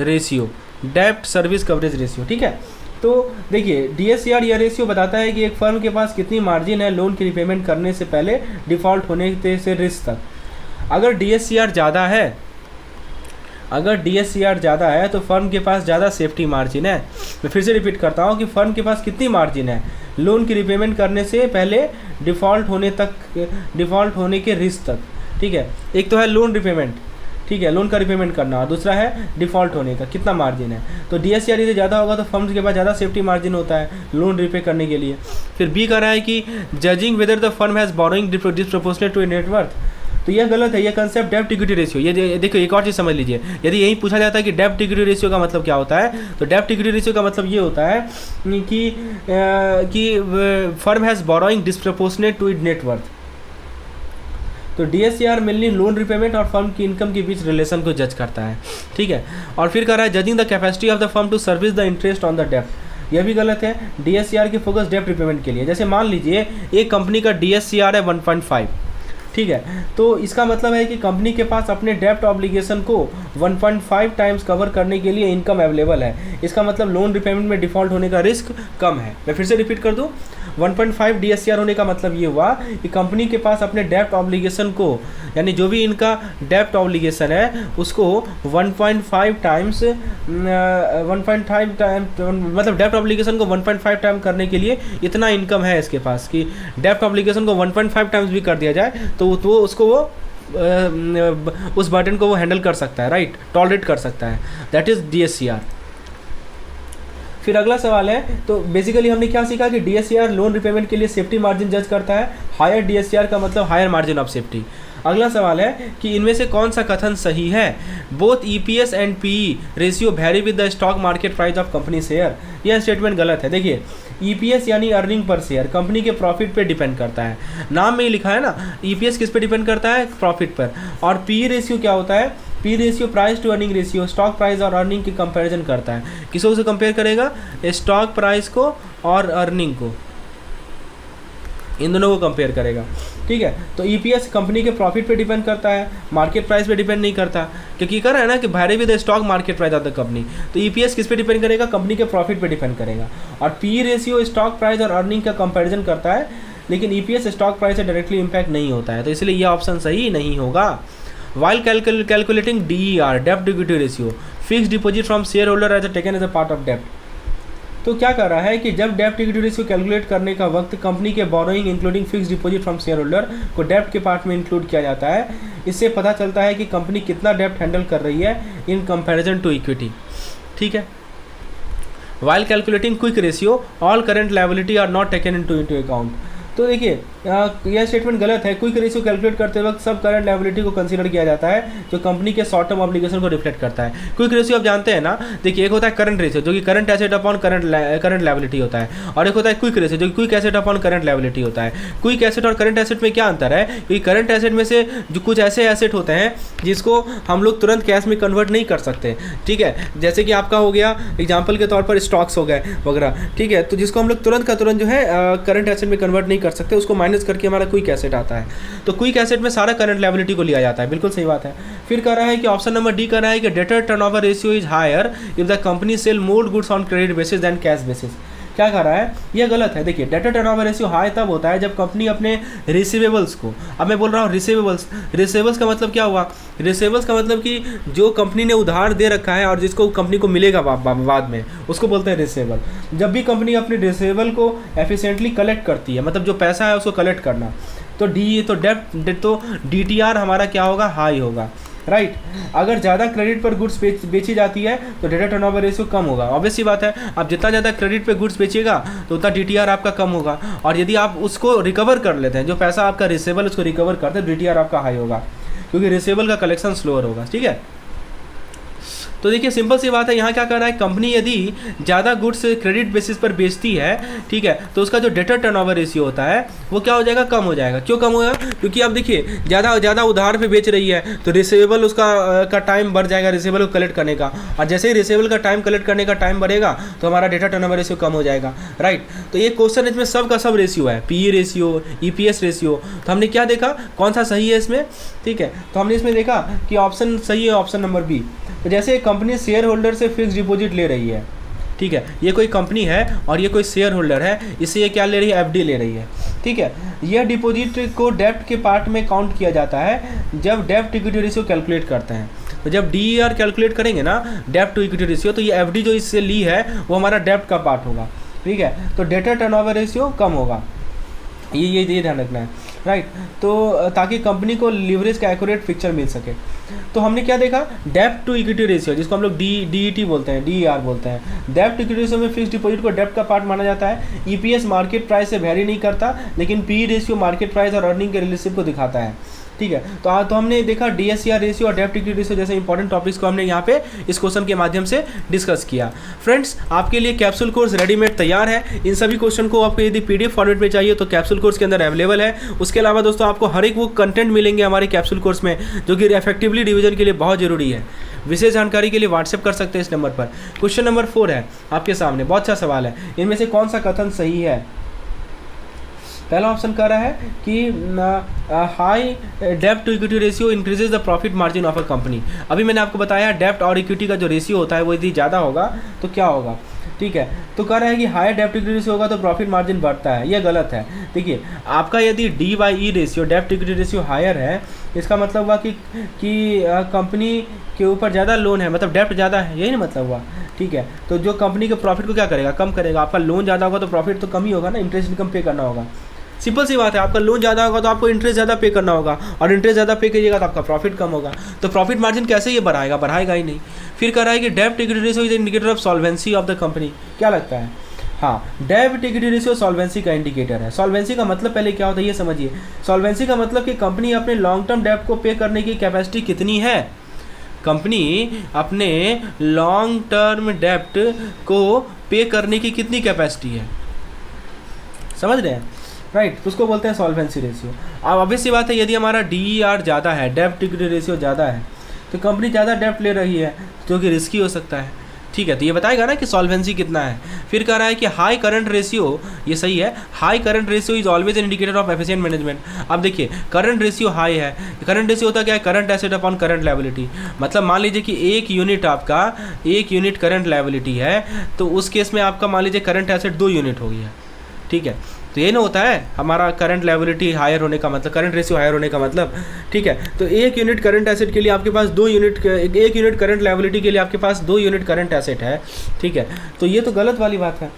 रेशियो, डेब्ट सर्विस कवरेज रेशियो, ठीक है। तो देखिए डीएससीआर यह रेशियो बताता है कि एक फर्म के पास कितनी मार्जिन है लोन की रिपेमेंट करने से पहले डिफ़ॉल्ट होने से रिस्क तक। अगर डीएससीआर ज़्यादा है तो फर्म के पास ज़्यादा सेफ्टी मार्जिन है। मैं फिर से रिपीट करता हूँ कि फर्म के पास कितनी मार्जिन है लोन की रिपेमेंट करने से पहले डिफ़ॉल्ट होने के रिस्क तक, ठीक है। एक तो है लोन रिपेमेंट, ठीक है, लोन का रिपेमेंट करना, और दूसरा है डिफ़ॉल्ट होने का कितना मार्जिन है। तो डीएससीआर यदि ज़्यादा होगा तो फर्म्स के पास ज़्यादा सेफ्टी मार्जिन होता है लोन रिपे करने के लिए। फिर बी कह रहा है कि judging whether the firm has borrowing disproportionate to net worth, तो यह गलत है। यह कंसेप्ट डेब्ट इक्विटी रेशियो, ये देखो एक और चीज़ समझ लीजिए। यदि यही पूछा जाता है कि डेब्ट इक्विटी रेशियो का मतलब क्या होता है, तो डेब्ट इक्विटी रेशियो का मतलब ये होता है कि firm has borrowing disproportionate to it net worth. तो डीएससीआर मेनली लोन रिपेमेंट और फर्म की इनकम के बीच रिलेशन को जज करता है, ठीक है। और फिर कह रहा है judging the capacity of the firm to service the interest on the डेब्ट, यह भी गलत है। डीएससीआर की फोकस डेब्ट रिपेमेंट के लिए। जैसे मान लीजिए एक कंपनी का डीएससीआर है 1.5, ठीक है, तो इसका मतलब है कि कंपनी के पास अपने डेब्ट ऑब्लिगेशन को 1.5 टाइम्स कवर करने के लिए इनकम अवेलेबल है। इसका मतलब लोन रिपेमेंट में डिफ़ॉल्ट होने का रिस्क कम है। मैं फिर से रिपीट कर दूं, 1.5 डीएससीआर होने का मतलब ये हुआ कि कंपनी के पास अपने डेब्ट ऑब्लिगेशन को, यानी जो भी इनका डेब्ट ऑब्लिगेशन है उसको 1.5 टाइम्स मतलब डेब्ट ऑब्लिगेशन को 1.5 टाइम करने के लिए इतना इनकम है इसके पास कि डेब्ट ऑब्लिगेशन को 1.5 टाइम्स भी कर दिया जाए तो उसको वो उस बर्डन को वो हैंडल कर सकता है, राइट, टॉलरेट कर सकता है। That is DSCR. फिर अगला सवाल है, तो बेसिकली हमने क्या सीखा कि DSCR लोन रिपेमेंट के लिए सेफ्टी मार्जिन जज करता है। हायर DSCR का मतलब हायर मार्जिन ऑफ सेफ्टी। अगला सवाल है कि इनमें से कौन सा कथन सही है। Both EPS and PE ratio vary with the stock market price of company share. यह स्टेटमेंट गलत है। देखिए EPS यानी अर्निंग पर शेयर कंपनी के प्रॉफिट पे डिपेंड करता है, नाम में ही लिखा है ना। EPS किस पे डिपेंड करता है, प्रॉफिट पर। और PE रेशियो क्या होता है, P ratio price to earning ratio stock price और अर्निंग की कंपैरिजन करता है। किसों से कंपेयर करेगा, स्टॉक प्राइस को और अर्निंग को, इन दोनों को कंपेयर करेगा। ठीक है, तो EPS कंपनी के प्रॉफिट पे डिपेंड करता है, मार्केट प्राइस पे डिपेंड नहीं करता, क्योंकि कर रहा है ना कि vary with the stock market price of the company. तो EPS किस पे डिपेंड करेगा, कंपनी के प्रॉफिट पे डिपेंड करेगा। और PE रेशियो स्टॉक प्राइस और अर्निंग का कंपैरिजन करता है, लेकिन EPS स्टॉक प्राइस से डायरेक्टली इंपैक्ट नहीं होता है, तो इसलिए यह ऑप्शन सही नहीं होगा। While calculating DER डेब्ट equity ratio fix deposit from share holder as taken as a part of डेब्ट। तो क्या कर रहा है कि जब डेब्ट इक्विटी रेशियो कैलकुलेट करने का वक्त कंपनी के borrowing including fix deposit from share holder को डेब्ट के पार्ट में इंक्लूड किया जाता है। इससे पता चलता है कि कंपनी कितना डेब्ट हैंडल कर रही है इन कंपैरिजन टू इक्विटी। ठीक है, While calculating quick ratio all current liability are not taken into account। तो देखिए यह स्टेटमेंट गलत है। क्विक रेशियो कैलकुलेट करते वक्त सब करंट लायबिलिटी को कंसीडर किया जाता है जो कंपनी के शॉर्ट टर्म ऑब्लिगेशन को रिफ्लेक्ट करता है। क्विक रेशियो आप जानते हैं ना, देखिए एक होता है करंट रेशियो जो कि current asset upon current liability होता है, और एक होता है क्विक रेशियो जो कि quick asset upon current liability होता है। क्विक एसेट और करंट एसेट में क्या अंतर है, क्योंकि करंट एसेट में से जो कुछ ऐसे एसेट होते हैं जिसको हम लोग तुरंत कैश में कन्वर्ट नहीं कर सकते। ठीक है, जैसे कि आपका हो गया एग्जाम्पल के तौर पर स्टॉक्स हो गए वगैरह। ठीक है, तो जिसको हम लोग तुरंत का तुरंत जो है करंट एसेट में कन्वर्ट नहीं कर सकते, उसको माइनस करके हमारा क्विक एसेट आता है। तो क्विक एसेट में सारा करंट लायबिलिटी को लिया जाता है, बिल्कुल सही बात है। फिर कह रहा है कि ऑप्शन नंबर डी कह रहा है कि debtor turnover ratio is higher if the company sell more goods on credit basis than cash basis. क्या कह रहा है, यह गलत है। देखिए डेटर टर्नओवर रेशियो हाई तब होता है जब कंपनी अपने रिसीवेबल्स को, अब मैं बोल रहा हूँ रिसीवेबल्स का मतलब क्या हुआ, रिसीवेबल्स का मतलब कि जो कंपनी ने उधार दे रखा है और जिसको कंपनी को मिलेगा बाद में, उसको बोलते हैं रिसीवेबल। जब भी कंपनी अपने रिसीवेबल को एफिशिएंटली कलेक्ट करती है, मतलब जो पैसा है उसको कलेक्ट करना, तो DTR हमारा क्या होगा, हाई होगा। राइट, अगर ज़्यादा क्रेडिट पर गुड्स बेची जाती है तो डेटर टर्नओवर रेशियो कम होगा। ऑब्वियस सी बात है, आप जितना ज़्यादा क्रेडिट पे गुड्स बेचिएगा तो उतना DTR आपका कम होगा, और यदि आप उसको रिकवर कर लेते हैं, जो पैसा आपका रिसीवेबल उसको रिकवर करते हैं, DTR आपका हाई होगा, क्योंकि रिसीवेबल का कलेक्शन स्लोअर होगा। ठीक है, तो देखिए सिंपल सी बात है, यहाँ क्या कर रहा है, कंपनी यदि ज़्यादा गुड्स क्रेडिट बेसिस पर बेचती है, ठीक है, तो उसका जो डेटर टर्नओवर रेशियो होता है वो क्या हो जाएगा, कम हो जाएगा। क्यों कम होगा, क्योंकि अब देखिए ज़्यादा उधार पे बेच रही है तो रिसीवेबल का टाइम बढ़ जाएगा रिसीवेबल को कलेक्ट करने का, और जैसे ही रिसीवेबल का टाइम कलेक्ट करने का टाइम बढ़ेगा तो हमारा डेटर टर्नओवर रेशियो कम हो जाएगा। राइट, तो ये क्वेश्चन इसमें सब का सब रेशियो है, PE रेशियो, EPS रेशियो। तो हमने क्या देखा, कौन सा सही है इसमें। ठीक है, तो हमने इसमें देखा कि ऑप्शन सही है ऑप्शन नंबर बी। तो जैसे कंपनी शेयर होल्डर से फिक्स डिपॉजिट ले रही है, ठीक है, ये कोई कंपनी है और ये कोई शेयर होल्डर है, इससे ये क्या ले रही है, FD ले रही है। ठीक है, यह डिपॉजिट को डेब्ट के पार्ट में काउंट किया जाता है जब डेब्ट इक्विटी रेशियो कैलकुलेट करते हैं। तो जब DER कैलकुलेट करेंगे ना, डेब्ट टू इक्विटी रेशियो, तो ये FD जो इससे ली है वो हमारा डेब्ट का पार्ट होगा। ठीक है, तो डेटर टर्नओवर रेशियो कम होगा, ये ध्यान रखना है। राइट, तो ताकि कंपनी को लीवरेज का एक्यूरेट पिक्चर मिल सके। तो हमने क्या देखा, डेब्ट टू इक्विटी रेशियो, जिसको हम लोग DET बोलते हैं, DER बोलते हैं। डेब्ट इक्विटी रेशियो में फिक्स डिपॉजिट को डेब्ट का पार्ट माना जाता है। EPS मार्केट प्राइस से वेरी नहीं करता, लेकिन PE रेशियो मार्केट प्राइस और अर्निंग के रिलेशनशिप को दिखाता है। ठीक है, तो हमने देखा DSCR रेशियो और डेब्ट इक्विटी रेशियो जैसे इंपॉर्टेंट टॉपिक्स को हमने यहाँ पे इस क्वेश्चन के माध्यम से डिस्कस किया। फ्रेंड्स, आपके लिए कैप्सूल कोर्स रेडीमेड तैयार है। इन सभी क्वेश्चन को आपको यदि PDF फॉर्मेट में चाहिए तो कैप्सूल कोर्स के अंदर अवेलेबल है। उसके अलावा दोस्तों आपको हर एक वो कंटेंट मिलेंगे हमारे कैप्सूल कोर्स में जो कि इफेक्टिवली रिवीजन के लिए बहुत जरूरी है। विशेष जानकारी के लिए व्हाट्सएप कर सकते हैं इस नंबर पर। क्वेश्चन नंबर 4 है आपके सामने, बहुत अच्छा सवाल है। इनमें से कौन सा कथन सही है। पहला ऑप्शन कह रहा है कि हाई डेब्ट to equity ratio increases the profit margin of a company. अभी मैंने आपको बताया डेब्ट और इक्विटी का जो रेशियो होता है वो यदि ज़्यादा होगा तो क्या होगा। ठीक है, तो कह रहा है कि हायर डेब्ट इक्विटी रेशियो होगा तो प्रॉफिट मार्जिन बढ़ता है, यह गलत है। देखिए आपका यदि DE रेशियो, डेब्ट इक्विटी रेशियो हायर है, इसका मतलब हुआ कि कंपनी के ऊपर ज़्यादा लोन है, मतलब डेब्ट ज़्यादा है, यही ना मतलब हुआ। ठीक है, तो जो कंपनी के प्रॉफिट को क्या करेगा, कम करेगा। आपका लोन ज़्यादा होगा तो प्रॉफिट तो कम ही होगा ना, इंटरेस्ट इनकम पे करना होगा। सिंपल सी बात है, आपका लोन ज़्यादा होगा तो आपको इंटरेस्ट ज़्यादा पे करना होगा, और इंटरेस्ट ज़्यादा पे कीजिएगा तो आपका प्रॉफिट कम होगा। तो प्रॉफिट मार्जिन कैसे ये बढ़ाएगा, बढ़ाएगा ही नहीं। फिर कह रहा है कि डेब्ट equity ratio is indicator of solvency of the company. क्या लगता है? हाँ, डेब्ट इक्विटी रेशियो सॉल्वेंसी का इंडिकेटर है। सॉल्वेंसी का मतलब पहले क्या होता है ये समझिए। सॉल्वेंसी का मतलब कि कंपनी अपने लॉन्ग टर्म डेब्ट को पे करने की कैपेसिटी कितनी है, कंपनी अपने लॉन्ग टर्म डेब्ट को पे करने की कितनी कैपेसिटी है, समझ रहे हैं, राइट। तो उसको बोलते हैं सॉल्वेंसी रेशियो। अब ऑब्वियस सी बात है, यदि हमारा DER ज़्यादा है, डेब्ट इक्विटी रेशियो ज़्यादा है, तो कंपनी ज़्यादा डेब्ट ले रही है जो कि रिस्की हो सकता है, ठीक है। तो ये बताएगा ना कि सॉल्वेंसी कितना है। फिर कह रहा है कि हाई करंट रेशियो, ये सही है, high current ratio is always an indicator of efficient management. अब देखिए करंट रेशियो हाई है, करंट रेशियो होता क्या है, current asset upon current liability. मतलब मान लीजिए कि एक यूनिट करंट लायबिलिटी है, तो उस केस में आपका मान लीजिए करंट एसेट 2 यूनिट हो गया, ठीक है। तो ये ना होता है हमारा करंट लायबिलिटी हायर होने का मतलब, करंट रेशियो हायर होने का मतलब, ठीक है। तो 1 यूनिट करंट एसेट के लिए आपके पास 2 यूनिट, 1 यूनिट करंट लायबिलिटी के लिए आपके पास 2 यूनिट करंट एसेट है, ठीक है। तो ये तो गलत वाली बात है,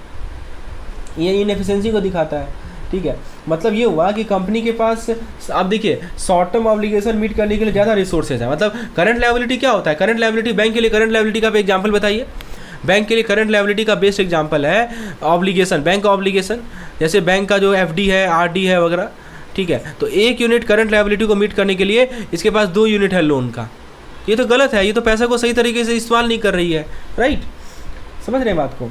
ये इनएफिशिएंसी को दिखाता है, ठीक है। मतलब ये हुआ कि कंपनी के पास, आप देखिए शॉर्ट टर्म ऑब्लिगेशन मीट करने के लिए ज़्यादा रिसोर्सेज है। मतलब करंट लायबिलिटी क्या होता है, करंट लायबिलिटी बैंक के लिए करंट लायबिलिटी का एग्जाम्पल बताइए। बैंक के लिए करंट लायबिलिटी का बेस्ट एग्जांपल है ऑब्लिगेशन, बैंक ऑब्लिगेशन, जैसे बैंक का जो FD है, RD है वगैरह, ठीक है। तो 1 यूनिट करंट लायबिलिटी को मीट करने के लिए इसके पास 2 यूनिट है लोन का। ये तो गलत है, ये तो पैसा को सही तरीके से इस्तेमाल नहीं कर रही है, राइट। समझ रहे हैं बात को।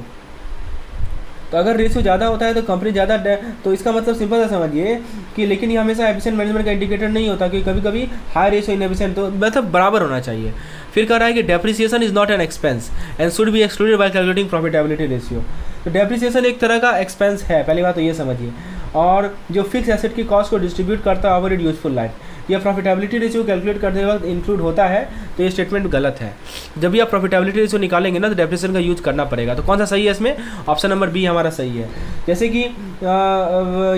तो अगर रेशियो ज़्यादा होता है तो कंपनी ज़्यादा, तो इसका मतलब सिंपल सा समझिए कि, लेकिन ये हमेशा एफिशिएंट मैनेजमेंट का इंडिकेटर नहीं होता, कि कभी कभी हाई रेशियो इनएफिशिएंट, तो मतलब बराबर होना चाहिए। फिर कह रहा है कि depreciation is not an expense and should be excluded bye calculating profitability ratio. तो डेप्रिसिएशन एक तरह का एक्सपेंस है, पहली बात तो ये समझिए, और जो फिक्स एसेट की कॉस्ट को डिस्ट्रीब्यूट करता है ओवर इट यूजफुल लाइफ, यह प्रॉफिटेबिलिटी रेशियो कैलकुलेट करते वक्त इंक्लूड होता है। तो ये स्टेटमेंट गलत है। जब भी आप प्रॉफिटेबिलिटी रेशियो निकालेंगे ना तो डेप्रिसिएशन का यूज करना पड़ेगा। तो कौन सा सही है इसमें, ऑप्शन नंबर बी हमारा सही है। जैसे कि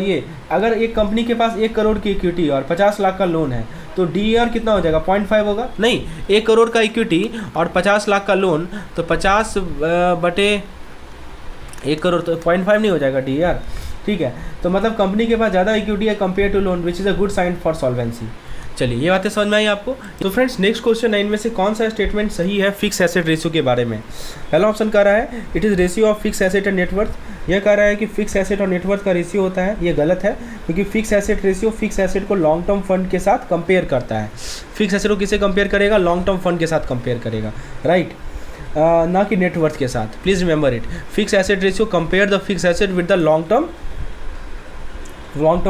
ये अगर एक कंपनी के पास 1 करोड़ की इक्विटी और 50 लाख का लोन है, तो DER कितना हो जाएगा, 0.5 होगा। नहीं, 1 करोड़ का इक्विटी और 50 लाख का लोन, तो 50 बटे 1 करोड़, तो 0.5 नहीं हो जाएगा DER, ठीक है। तो मतलब कंपनी के पास ज़्यादा इक्विटी है compare to loan, which is a good sign for solvency. चलिए ये बातें समझ में आई आपको। तो फ्रेंड्स नेक्स्ट क्वेश्चन है, इनमें से कौन सा स्टेटमेंट सही है फिक्स एसेट रेशियो के बारे में। पहला ऑप्शन कह रहा है it is ratio of fix asset and net worth. यह कह रहा है कि फिक्स एसेट और नेटवर्थ का रेशियो होता है, ये गलत है, क्योंकि fix asset ratio fix asset को लॉन्ग टर्म फंड के साथ कंपेयर करता है। फिक्स एसेट को किससे कंपेयर करेगा, लॉन्ग टर्म फंड के साथ कंपेयर करेगा, राइट, ना कि नेटवर्थ के साथ। Please remember it, fix asset ratio compare the fix asset with the long term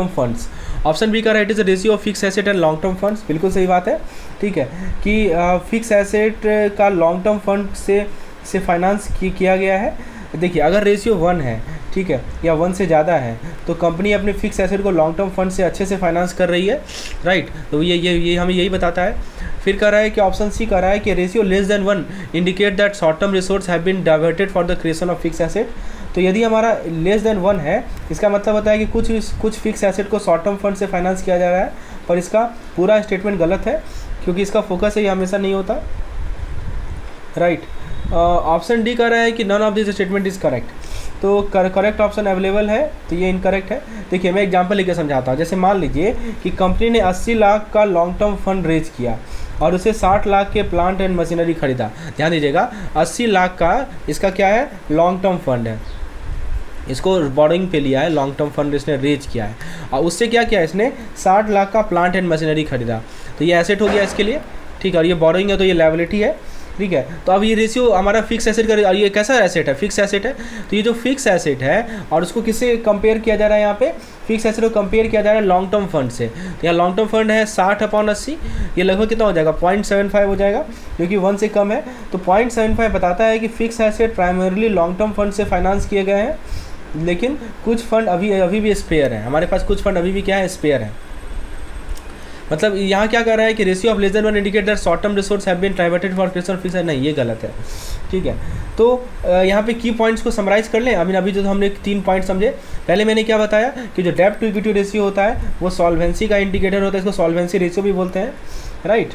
funds. Option B का है it is ratio of fix asset and long term funds. बिल्कुल सही बात है, ठीक है, कि फिक्स एसेट का लॉन्ग टर्म फंड से फाइनेंस किया गया है। देखिए अगर रेशियो 1 है, ठीक है, या 1 से ज़्यादा है, तो कंपनी अपने फिक्स एसेट को लॉन्ग टर्म फंड से अच्छे से फाइनेंस कर रही है, राइट। तो ये हमें यही बताता है। फिर कह रहा है कि ऑप्शन सी कह रहा है कि ratio less than 1 indicate that short term resource have been diverted for the creation of fix asset. तो यदि हमारा लेस देन 1 है, इसका मतलब होता है कि कुछ फिक्स एसेट को शॉर्ट टर्म फंड से फाइनेंस किया जा रहा है, पर इसका पूरा स्टेटमेंट गलत है, क्योंकि इसका फोकस ही हमेशा नहीं होता, राइट। ऑप्शन डी कह रहा है कि none of this statement is correct. तो करेक्ट ऑप्शन अवेलेबल है, तो ये इनकरेक्ट है। देखिए मैं एग्जांपल लेकर समझाता हूँ। जैसे मान लीजिए कि कंपनी ने 80 लाख का लॉन्ग टर्म फंड रेज किया और उसे 60 लाख के प्लांट एंड मशीनरी खरीदा। ध्यान दीजिएगा, 80 लाख का इसका क्या है, लॉन्ग टर्म फंड है, इसको बोरोइंग पे लिया है, लॉन्ग टर्म फंड इसने रेज किया है, और उससे क्या किया, इसने 60 लाख का प्लांट एंड मशीनरी खरीदा। तो ये एसेट हो गया इसके लिए, ठीक है, और ये बोरोइंग है तो ये लायबिलिटी है, ठीक है। तो अब ये रेशियो हमारा फिक्स एसेट का, और ये कैसा एसेट है, फिक्स एसेट है। तो ये जो फिक्स एसेट है और उसको किससे कंपेयर किया जा रहा है, यहाँ पे फिक्स एसेट को कंपेयर किया जा रहा है लॉन्ग टर्म फंड से। तो यहाँ लॉन्ग टर्म फंड है 60/80, ये लगभग कितना हो जाएगा, 0.75 हो जाएगा, क्योंकि 1 से कम है। तो 0.75 बताता है कि fix asset primarily long term fund से फाइनेंस किए गए हैं, लेकिन कुछ फंड अभी भी स्पेयर है, हमारे पास कुछ फंड अभी भी क्या है, स्पेयर है। मतलब यहाँ क्या कर रहा है कि ratio of less than 1 indicate that short term resource have been diverted for creation of fix, नहीं ये गलत है, ठीक है। तो यहाँ पे की पॉइंट्स को समराइज़ कर लें। अभी जो हमने 3 पॉइंट समझे। पहले मैंने क्या बताया कि जो डेब्ट टू इक्विटी रेशियो होता है वो सॉल्वेंसी का इंडिकेटर होता है, इसको सॉल्वेंसी रेशियो भी बोलते हैं, राइट।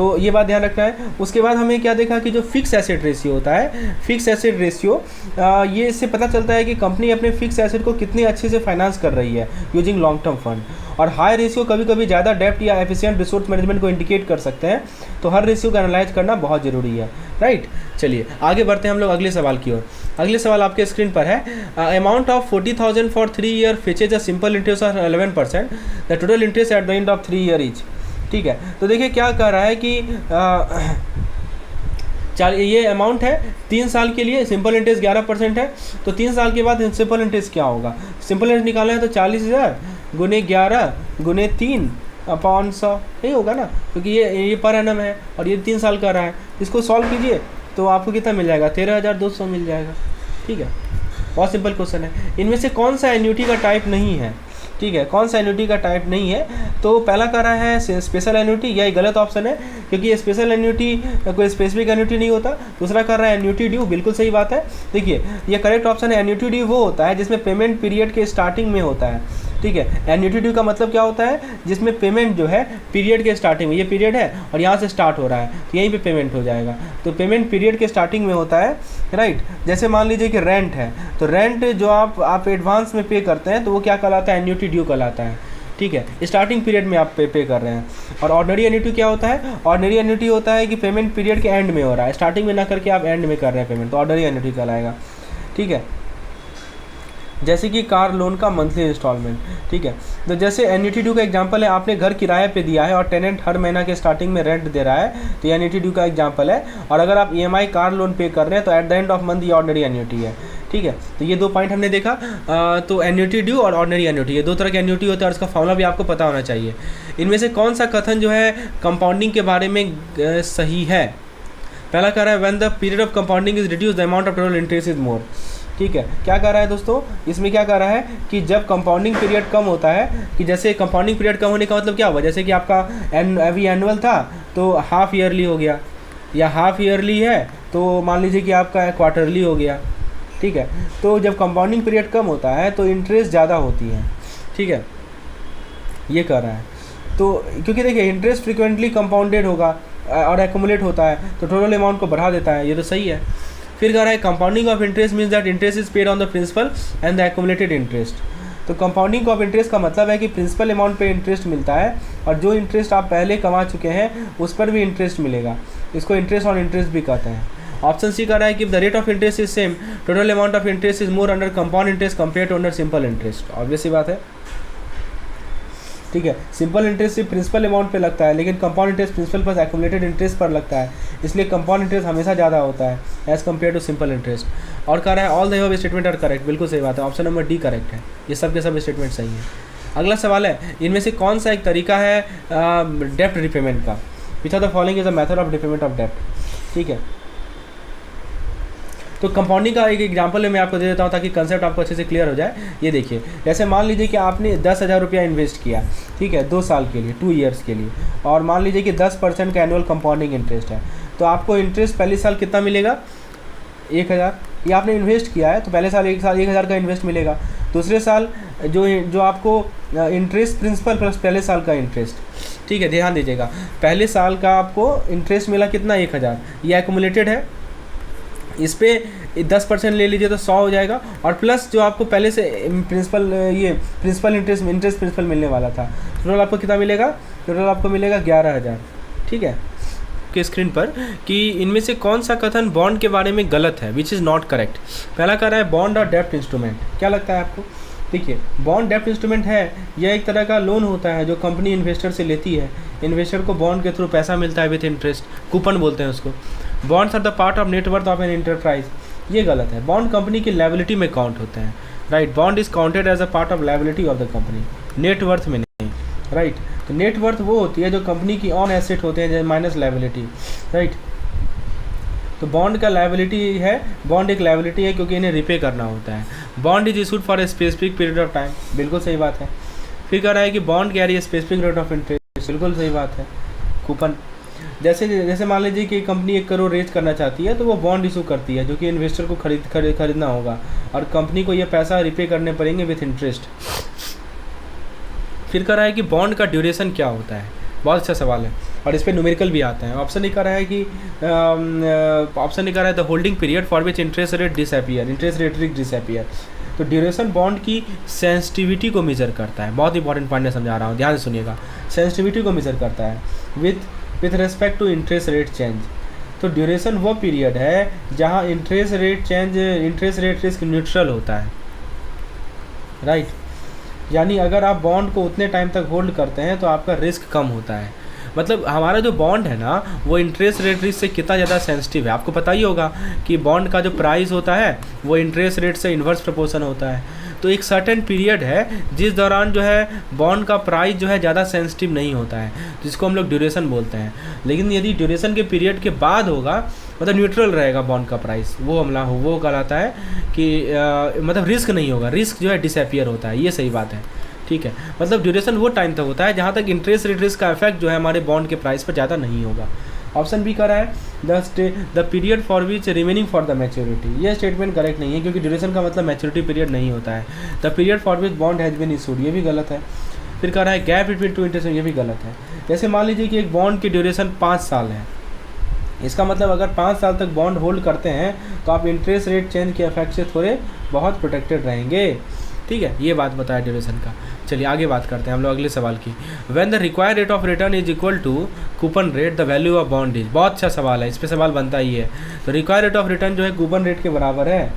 तो ये बात ध्यान रखना है। उसके बाद हमें क्या देखा कि जो फिक्स एसेट रेशियो होता है, फिक्स एसेट रेशियो, ये इससे पता चलता है कि कंपनी अपने फिक्स एसेट को कितने अच्छे से फाइनेंस कर रही है यूजिंग लॉन्ग टर्म फंड। और हाई रेशियो कभी कभी ज़्यादा डेप्ट या एफिशिएंट रिसोर्स मैनेजमेंट को इंडिकेट कर सकते हैं। तो हर रेशियो का एनालाइज करना बहुत ज़रूरी है, राइट। चलिए आगे बढ़ते हैं हम लोग अगले सवाल की ओर। अगले सवाल आपके स्क्रीन पर है, amount of 40,000 for 3 year fetches a simple interest of 11%, the total interest at the end of 3 year each. ठीक है, तो देखिए क्या कह रहा है कि ये अमाउंट है 3 साल के लिए, सिंपल इंटरेस्ट 11% है। तो 3 साल के बाद सिंपल इंटरेस्ट क्या होगा? सिंपल इंटरेस्ट निकालना है तो 40,000 गुने 11 गुने 3 अपॉन 100 यही होगा ना, क्योंकि ये पर एनम है और ये 3 साल का रहा है। इसको सॉल्व कीजिए तो आपको कितना मिल जाएगा? 13,200 मिल जाएगा। ठीक है, बहुत सिंपल क्वेश्चन है। इनमें से कौन सा एन्युटी का टाइप नहीं है? ठीक है, कौन सा एन्युटी का टाइप नहीं है? तो पहला कर रहा है स्पेशल एन्युटी, यह गलत ऑप्शन है क्योंकि ये स्पेशल एन्युटी कोई स्पेसिफिक एन्युटी नहीं होता। दूसरा कर रहा है एन्युटी ड्यू, बिल्कुल सही बात है। देखिए ये करेक्ट ऑप्शन है। एन्युटी ड्यू वो होता है जिसमें पेमेंट पीरियड के स्टार्टिंग में होता है। ठीक है, एन्युटी ड्यू का मतलब क्या होता है? जिसमें पेमेंट जो है पीरियड के स्टार्टिंग में, ये पीरियड है और यहाँ से स्टार्ट हो रहा है तो यहीं पे पेमेंट हो जाएगा। तो पेमेंट पीरियड के स्टार्टिंग में होता है, राइट। जैसे मान लीजिए कि रेंट है, तो रेंट जो आप एडवांस में पे करते हैं तो वो क्या कहलाता है? एन्युटी ड्यू कहलाता है। ठीक है, स्टार्टिंग पीरियड में आप पे कर रहे हैं। और ऑर्डिनरी एन्युटी क्या होता है? ऑर्डिनरी एन्युटी होता है कि पेमेंट पीरियड के एंड में हो रहा है, स्टार्टिंग में ना करके आप एंड में कर रहे हैं पेमेंट, तो ऑर्डिनरी एन्युटी कहलाएगा। ठीक है, जैसे कि कार लोन का मंथली इंस्टॉलमेंट। ठीक है, तो जैसे एन्युटी ड्यू का एग्जांपल है, आपने घर किराए पे दिया है और टेनेंट हर महीना के स्टार्टिंग में रेंट दे रहा है, तो ये एन्युटी ड्यू का एग्जांपल है। और अगर आप ईएमआई कार लोन पे कर रहे हैं तो eight the end of month ये ऑर्डिनरी एन्युटी है। ठीक है, तो ये 2 पॉइंट हमने देखा। तो एन्युटी ड्यू और ऑर्डिनरी एन्युटी, ये 2 तरह के एन्युटी होते हैं और इसका फॉर्मूला भी आपको पता होना चाहिए। इनमें से कौन सा कथन जो है कंपाउंडिंग के बारे में सही है? पहला कह रहा है when the period of compounding is reduce the amount of total interest is मोर। ठीक है, क्या कह रहा है दोस्तों? इसमें क्या कह रहा है कि जब कंपाउंडिंग पीरियड कम होता है, कि जैसे कंपाउंडिंग पीरियड कम होने का मतलब क्या हुआ? जैसे कि आपका अभी एनुअल था तो हाफ ईयरली हो गया, या हाफ ईयरली है तो मान लीजिए कि आपका क्वार्टरली हो गया। ठीक है, तो जब कंपाउंडिंग पीरियड कम होता है तो इंटरेस्ट ज़्यादा होती है। ठीक है, ये कह रहा है। तो क्योंकि देखिए इंटरेस्ट फ्रिक्वेंटली कंपाउंडेड होगा और एक्यूमुलेट होता है तो टोटल अमाउंट को बढ़ा देता है, ये तो सही है। फिर कह रहा है compounding of interest means that interest is paid on the principal and the accumulated interest. तो कंपाउंडिंग ऑफ इंटरेस्ट का मतलब है कि प्रिंसिपल अमाउंट पे इंटरेस्ट मिलता है और जो इंटरेस्ट आप पहले कमा चुके हैं उस पर भी इंटरेस्ट मिलेगा। इसको इंटरेस्ट ऑन इंटरेस्ट भी कहते हैं। ऑप्शन सी कह रहा है कि the rate of interest is same, total amount of interest is more under compound interest compare to under simple interest. Obvious सी बात है। ठीक है, सिंपल इंटरेस्ट सिर्फ प्रिंसिपल अमाउंट पे लगता है, लेकिन compound interest principal plus accumulated interest पर लगता है, इसलिए कंपाउंड इंटरेस्ट हमेशा ज़्यादा होता है as compare to simple interest. और कह रहा है all the above statement are correct, बिल्कुल सही बात है, ऑप्शन नंबर डी करेक्ट है, ये सब के सब स्टेटमेंट सही है। अगला सवाल है, इनमें से कौन सा एक तरीका है डेप्ट रिपेमेंट का? Which are the following is a method of repayment of डेप्ट। ठीक है, तो कंपाउंडिंग का एक एग्जांपल मैं आपको दे देता हूँ ताकि कंसेप्ट आपको अच्छे से क्लियर हो जाए। ये देखिए, जैसे मान लीजिए कि आपने 10,000 रुपया इन्वेस्ट किया, ठीक है, 2 साल के लिए, 2 ईयर्स के लिए, और मान लीजिए कि 10% का एनुअल कंपाउंडिंग इंटरेस्ट है, तो आपको इंटरेस्ट पहले साल कितना मिलेगा? 1,000। ये आपने इन्वेस्ट किया है तो पहले साल 1,000 का इन्वेस्ट मिलेगा। दूसरे साल जो आपको इंटरेस्ट प्रिंसिपल प्लस पहले साल का इंटरेस्ट, ठीक है, ध्यान दीजिएगा, पहले साल का आपको इंटरेस्ट मिला कितना? 1,000। ये एक्यूमुलेटेड है, इस पर 10% ले लीजिए तो 100 हो जाएगा, और प्लस जो आपको पहले से प्रिंसिपल इंटरेस्ट प्रिंसिपल मिलने वाला था, टोटल आपको कितना मिलेगा? टोटल आपको मिलेगा 11,000। ठीक है, के स्क्रीन पर कि इनमें से कौन सा कथन बॉन्ड के बारे में गलत है, विच इज़ नॉट करेक्ट। पहला कह रहा है बॉन्ड और डेप्ट इंस्ट्रूमेंट। क्या लगता है आपको? देखिए, बॉन्ड डेप्ट इंस्ट्रूमेंट है, यह एक तरह का लोन होता है जो कंपनी इन्वेस्टर से लेती है। इन्वेस्टर को बॉन्ड के थ्रू पैसा मिलता है विथ इंटरेस्ट, कूपन बोलते हैं उसको। Bonds are the part of net worth of an enterprise, ये गलत है। बॉन्ड कंपनी की लायबिलिटी में काउंट होते हैं, right. Bond is counted as a part of liability of the company, net worth में नहीं, राइट। तो नेटवर्थ वो होती है जो कंपनी की ऑन एसेट होते हैं माइनस लायबिलिटी, राइट। तो बॉन्ड का लायबिलिटी है, बॉन्ड एक लायबिलिटी है क्योंकि इन्हें रिपे करना होता है। Bond is issued for a specific period of time, बिल्कुल सही बात है। फिर कह रहा है कि bond carry a specific rate of interest, बिल्कुल सही बात है। कूपन, जैसे मान लीजिए कि कंपनी 1 करोड़ रेज करना चाहती है तो वो बॉन्ड इशू करती है जो कि इन्वेस्टर को खरीदना होगा, और कंपनी को ये पैसा रिपे करने पड़ेंगे विथ इंटरेस्ट। फिर कह रहा है कि बॉन्ड का ड्यूरेशन क्या होता है, बहुत अच्छा सवाल है। और इस पर न्यूमेरिकल भी आता है। ऑप्शन नहीं कर रहा है कि ऑप्शन नहीं कर रहा है the holding period for which interest rate disappear, interest rate disappear. तो ड्यूरेशन बॉन्ड की सेंसिटिविटी को मेजर करता है। बहुत इंपॉर्टेंट पॉइंट मैं समझा रहा हूँ, ध्यान से सुनिएगा। सेंसिटिविटी को मेजर करता है with respect to interest rate change. तो ड्यूरेशन वो पीरियड है जहाँ interest rate change, interest rate risk neutral होता है, राइट। यानी अगर आप बॉन्ड को उतने टाइम तक होल्ड करते हैं तो आपका रिस्क कम होता है। मतलब हमारा जो बॉन्ड है ना, वो इंटरेस्ट रेट रिस्क से कितना ज़्यादा सेंसिटिव है। आपको पता ही होगा कि बॉन्ड का जो प्राइस होता है वो इंटरेस्ट रेट से इन्वर्स प्रोपोर्शन होता है। तो एक सर्टेन पीरियड है जिस दौरान जो है बॉन्ड का प्राइस जो है ज़्यादा सेंसिटिव नहीं होता है, जिसको हम लोग ड्यूरेशन बोलते हैं। लेकिन यदि ड्यूरेशन के पीरियड के बाद होगा, मतलब न्यूट्रल रहेगा बॉन्ड का प्राइस, वो कहलाता है कि मतलब रिस्क नहीं होगा, रिस्क जो है डिसअपियर होता है। ये सही बात है, ठीक है। मतलब ड्यूरेशन वो टाइम तक होता है जहाँ तक इंटरेस्ट रेट रिस्क का इफेक्ट जो है हमारे बॉन्ड के प्राइस पर ज़्यादा नहीं होगा। ऑप्शन बी कह रहा है the period for which remaining for the maturity. ये स्टेटमेंट करेक्ट नहीं है, क्योंकि ड्यूरेशन का मतलब मैच्योरिटी पीरियड नहीं होता है। The period for which bond has been issued, ये भी गलत है। फिर कह रहा है गैप बिटवीन टू इंटरेस्ट, ये भी गलत है। जैसे मान लीजिए कि एक बॉन्ड की ड्यूरेशन 5 साल है, इसका मतलब अगर 5 साल तक बॉन्ड होल्ड करते हैं तो आप इंटरेस्ट रेट चेंज के इफेक्ट से थोड़े बहुत प्रोटेक्टेड रहेंगे, ठीक है। ये बात बताया ड्यूरेशन का। चलिए आगे बात करते हैं हम लोग अगले सवाल की। When the required rate of return is equal to coupon rate the value of bond is. बहुत अच्छा सवाल है, इस पर सवाल बनता ही है। तो रिक्वायर्ड रेट ऑफ रिटर्न जो है कूपन रेट के बराबर है,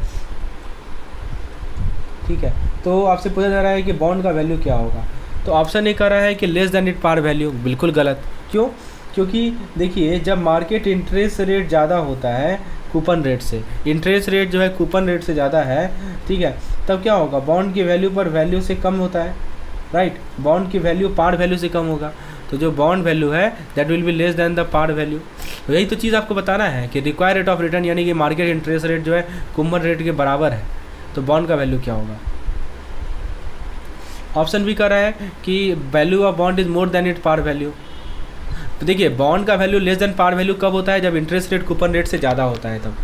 ठीक है। तो आपसे पूछा जा रहा है कि बॉन्ड का वैल्यू क्या होगा। तो ऑप्शन ए कर रहा है कि less than it par value, बिल्कुल गलत। क्यों? क्योंकि देखिए जब मार्केट इंटरेस्ट रेट ज़्यादा होता है कूपन रेट से, इंटरेस्ट रेट जो है कूपन रेट से ज़्यादा है, ठीक है, तब क्या होगा, बॉन्ड की वैल्यू पर वैल्यू से कम होता है, राइट। बॉन्ड की वैल्यू पार वैल्यू से कम होगा, तो जो बॉन्ड वैल्यू है that will be less than the par value. तो यही तो चीज़ आपको बताना है कि रिक्वायर्ड रेट ऑफ रिटर्न यानी कि मार्केट इंटरेस्ट रेट जो है कूपन रेट के बराबर है, तो बॉन्ड का वैल्यू क्या होगा। ऑप्शन भी कर रहा है कि value of bond is more than it par value. तो देखिए बॉन्ड का value less than par value कब होता है, जब इंटरेस्ट रेट कूपन रेट से ज़्यादा होता है तब।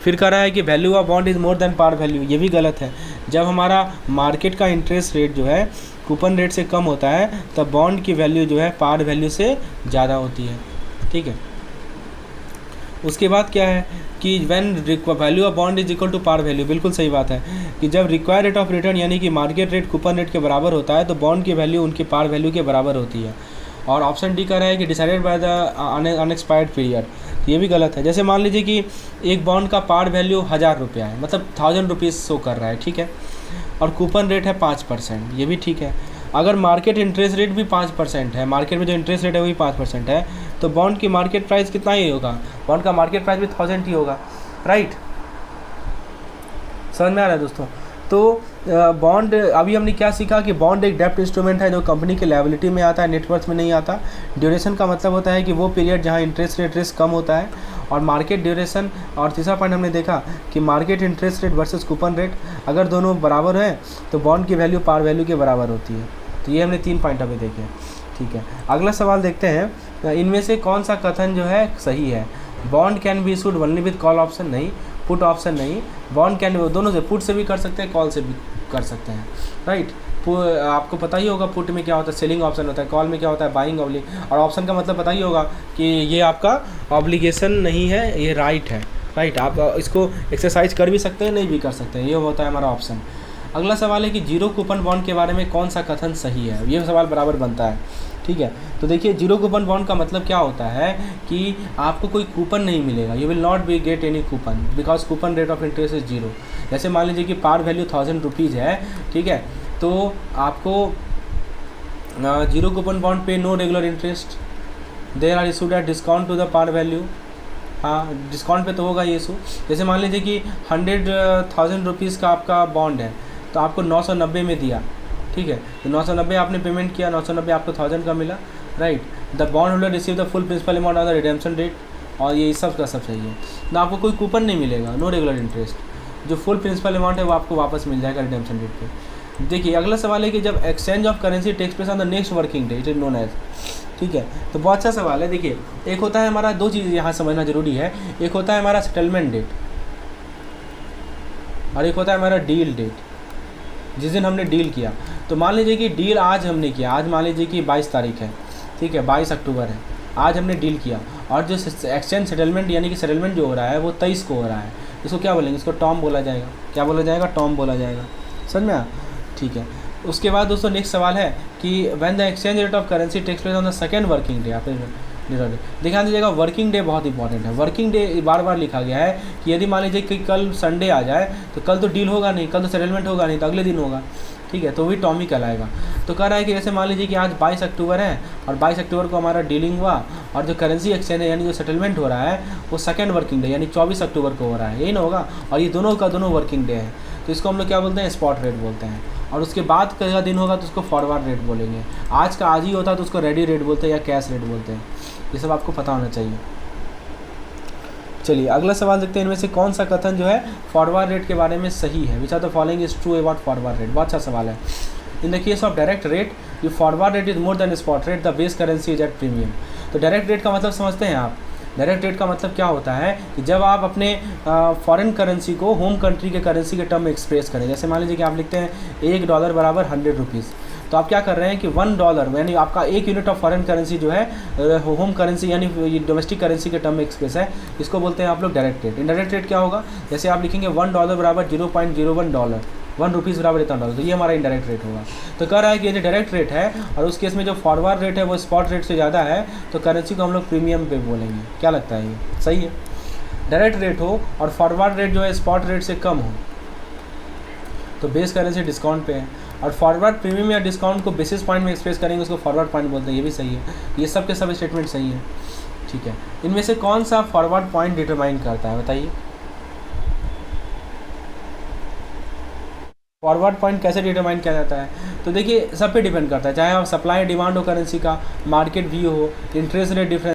फिर कह रहा है कि value of bond is more than par value, ये भी गलत है। जब हमारा मार्केट का इंटरेस्ट रेट जो है कूपन रेट से कम होता है तब बॉन्ड की वैल्यू जो है पार वैल्यू से ज़्यादा होती है, ठीक है। उसके बाद क्या है कि when value of bond is equal to par value, बिल्कुल सही बात है कि जब रिक्वायर्ड रेट ऑफ रिटर्न यानी कि मार्केट रेट कूपन रेट के बराबर होता है तो बॉन्ड की वैल्यू उनके पार वैल्यू के बराबर होती है। और ऑप्शन डी का रहा है कि decided by the unexpired period, ये भी गलत है। जैसे मान लीजिए कि एक बॉन्ड का पार वैल्यू 1000 रुपया है, मतलब 1000 रुपीज़ शो कर रहा है, ठीक है, और कूपन रेट है 5%, ये भी ठीक है। अगर मार्केट इंटरेस्ट रेट भी 5% है, मार्केट में जो इंटरेस्ट रेट है वही 5% है, तो बॉन्ड की मार्केट प्राइस कितना ही होगा, बॉन्ड का मार्केट प्राइस भी 1000 ही होगा, राइट। समझ में आ रहा है दोस्तों। तो बॉन्ड, अभी हमने क्या सीखा कि बॉन्ड एक डेप्ट इंस्ट्रूमेंट है जो कंपनी के लायबिलिटी में आता है, नेटवर्थ में नहीं आता। ड्यूरेशन का मतलब होता है कि वो पीरियड जहाँ इंटरेस्ट रेट रिस्क कम होता है, और मार्केट ड्यूरेशन। और तीसरा पॉइंट हमने देखा कि market interest rate versus coupon rate, अगर दोनों बराबर हैं तो बॉन्ड की वैल्यू पार वैल्यू के बराबर होती है। तो ये हमने 3 पॉइंट अभी देखे, ठीक है। अगला सवाल देखते हैं, इनमें से कौन सा कथन जो है सही है। Bond can be issued only with call option, नहीं। पुट ऑप्शन नहीं। बॉन्ड कैन, दोनों से, पुट से भी कर सकते हैं, कॉल से भी कर सकते हैं, राइट। आपको पता ही होगा पुट में क्या होता है, सेलिंग ऑप्शन होता है, कॉल में क्या होता है, बाइंग ऑब्लिग। और ऑप्शन का मतलब पता ही होगा कि ये आपका ऑब्लिगेशन नहीं है, ये राइट है, राइट। आप इसको एक्सरसाइज कर भी सकते हैं, नहीं भी कर सकते हैं, ये होता है हमारा ऑप्शन। अगला सवाल है कि जीरो कूपन बॉन्ड के बारे में कौन सा कथन सही है, ये सवाल बराबर बनता है, ठीक है। तो देखिए जीरो कूपन बॉन्ड का मतलब क्या होता है कि आपको कोई कूपन नहीं मिलेगा, you will not be get any coupon because coupon rate of interest is zero. जैसे मान लीजिए कि पार वैल्यू 1000 रुपीज़ है, ठीक है, तो आपको जीरो कूपन बॉन्ड पे no regular interest, there are issued at discount to the par value. हाँ, डिस्काउंट पे तो होगा ये इशू। जैसे मान लीजिए कि 100,000 रुपीज़ का आपका बॉन्ड है, तो आपको 990 में दिया, ठीक है, तो 990 आपने पेमेंट किया, 990 आपको 1000 का मिला, right. The bond holder receive the full principal amount of the redemption date, और ये सब का सब चाहिए ना। आपको कोई कूपन नहीं मिलेगा, नो रेगुलर इंटरेस्ट, जो फुल प्रिंसिपल अमाउंट है वो आपको वापस मिल जाएगा रिडेम्पशन डेट पे। देखिए अगला सवाल है कि जब exchange of currency takes place on the next working day, it is known as, ठीक है। तो बहुत अच्छा सवाल है। देखिए एक होता है हमारा, 2 चीज़ यहाँ समझना जरूरी है, एक होता है हमारा सेटलमेंट डेट और एक होता है हमारा डील डेट, जिस दिन हमने डील किया। तो मान लीजिए कि डील आज हमने किया, आज मान लीजिए कि 22 तारीख है, ठीक है, 22 अक्टूबर है, आज हमने डील किया, और जो एक्सचेंज सेटलमेंट यानी कि सेटलमेंट जो हो रहा है वो 23 को हो रहा है, इसको क्या बोलेंगे, इसको टॉम बोला जाएगा। क्या बोला जाएगा, टॉम बोला जाएगा। समझ में आया, ठीक है। उसके बाद दोस्तों नेक्स्ट सवाल है कि when the exchange rate of currency takes place on the second working day after ध्यान दीजिएगा, वर्किंग डे बहुत इंपॉर्टेंट है। वर्किंग डे बार बार लिखा गया है कि यदि मान लीजिए कि कल संडे आ जाए तो कल तो डील होगा नहीं, कल तो सेटलमेंट होगा नहीं, तो अगले दिन होगा, ठीक है, तो वही टॉमी कहलाएगा। तो कह रहा है कि जैसे मान लीजिए कि आज 22 अक्टूबर है और 22 अक्टूबर को हमारा डीलिंग हुआ, और जो करेंसी एक्सचेंज है यानी जो सेटलमेंट हो रहा है वो सेकंड वर्किंग डे यानी 24 अक्टूबर को हो रहा है, यही ना होगा, और ये दोनों का दोनों वर्किंग डे है, तो इसको हम लोग क्या बोलते हैं, स्पॉट रेट बोलते हैं। और उसके बाद का दिन होगा तो उसको फॉरवर्ड रेट बोलेंगे। आज का आज ही होता है तो उसको रेडी रेट बोलते हैं या कैश रेट बोलते हैं। ये सब आपको पता होना चाहिए। चलिए अगला सवाल देखते हैं, इनमें से कौन सा कथन जो है फॉरवर्ड रेट के बारे में सही है। Which are the following is true about forward rate. बहुत अच्छा सवाल है। In the case of direct rate the forward rate is more than spot rate, the base currency is at premium. तो डायरेक्ट रेट का मतलब समझते हैं आप। डायरेक्ट रेट का मतलब क्या होता है कि जब आप अपने फॉरेन करेंसी को होम कंट्री के करेंसी के टर्म में एक्सप्रेस करें, जैसे मान लीजिए कि आप लिखते हैं $1 बराबर 100 रुपीज़, तो आप क्या कर रहे हैं कि $1 यानी आपका 1 यूनिट ऑफ फॉरेन करेंसी जो है होम करेंसी यानी डोमेस्टिक करेंसी के टर्म में एक्सप्रेस है, इसको बोलते हैं आप लोग डायरेक्ट रेट। इनडायरेक्ट रेट क्या होगा, जैसे आप लिखेंगे $1 बराबर $0.01, $1 बराबर इतना डॉलर, तो ये हमारा इनडायरेक्ट रेट होगा। तो कह रहा है कि ये जो डायरेक्ट रेट है और उस केस में जो फॉरवर्ड रेट है वो स्पॉट रेट से ज़्यादा है, तो करेंसी को हम लोग प्रीमियम पे बोलेंगे। क्या लगता है, ये सही है। डायरेक्ट रेट हो और फॉरवर्ड रेट जो है स्पॉट रेट से कम हो तो बेस करेंसी डिस्काउंट पे है, और फॉरवर्ड प्रीमियम या डिस्काउंट को बेसिस पॉइंट में एक्सप्रेस करेंगे, उसको फॉरवर्ड पॉइंट बोलते हैं। ये भी सही है, ये सब के सब स्टेटमेंट सही है, ठीक है। इनमें से कौन सा फॉरवर्ड पॉइंट डिटरमाइन करता है, बताइए। फॉरवर्ड पॉइंट कैसे डिटरमाइन किया जाता है, तो देखिए सब पे डिपेंड करता है, चाहे आप सप्लाई डिमांड हो करेंसी का, मार्केट व्यू हो, इंटरेस्ट रेट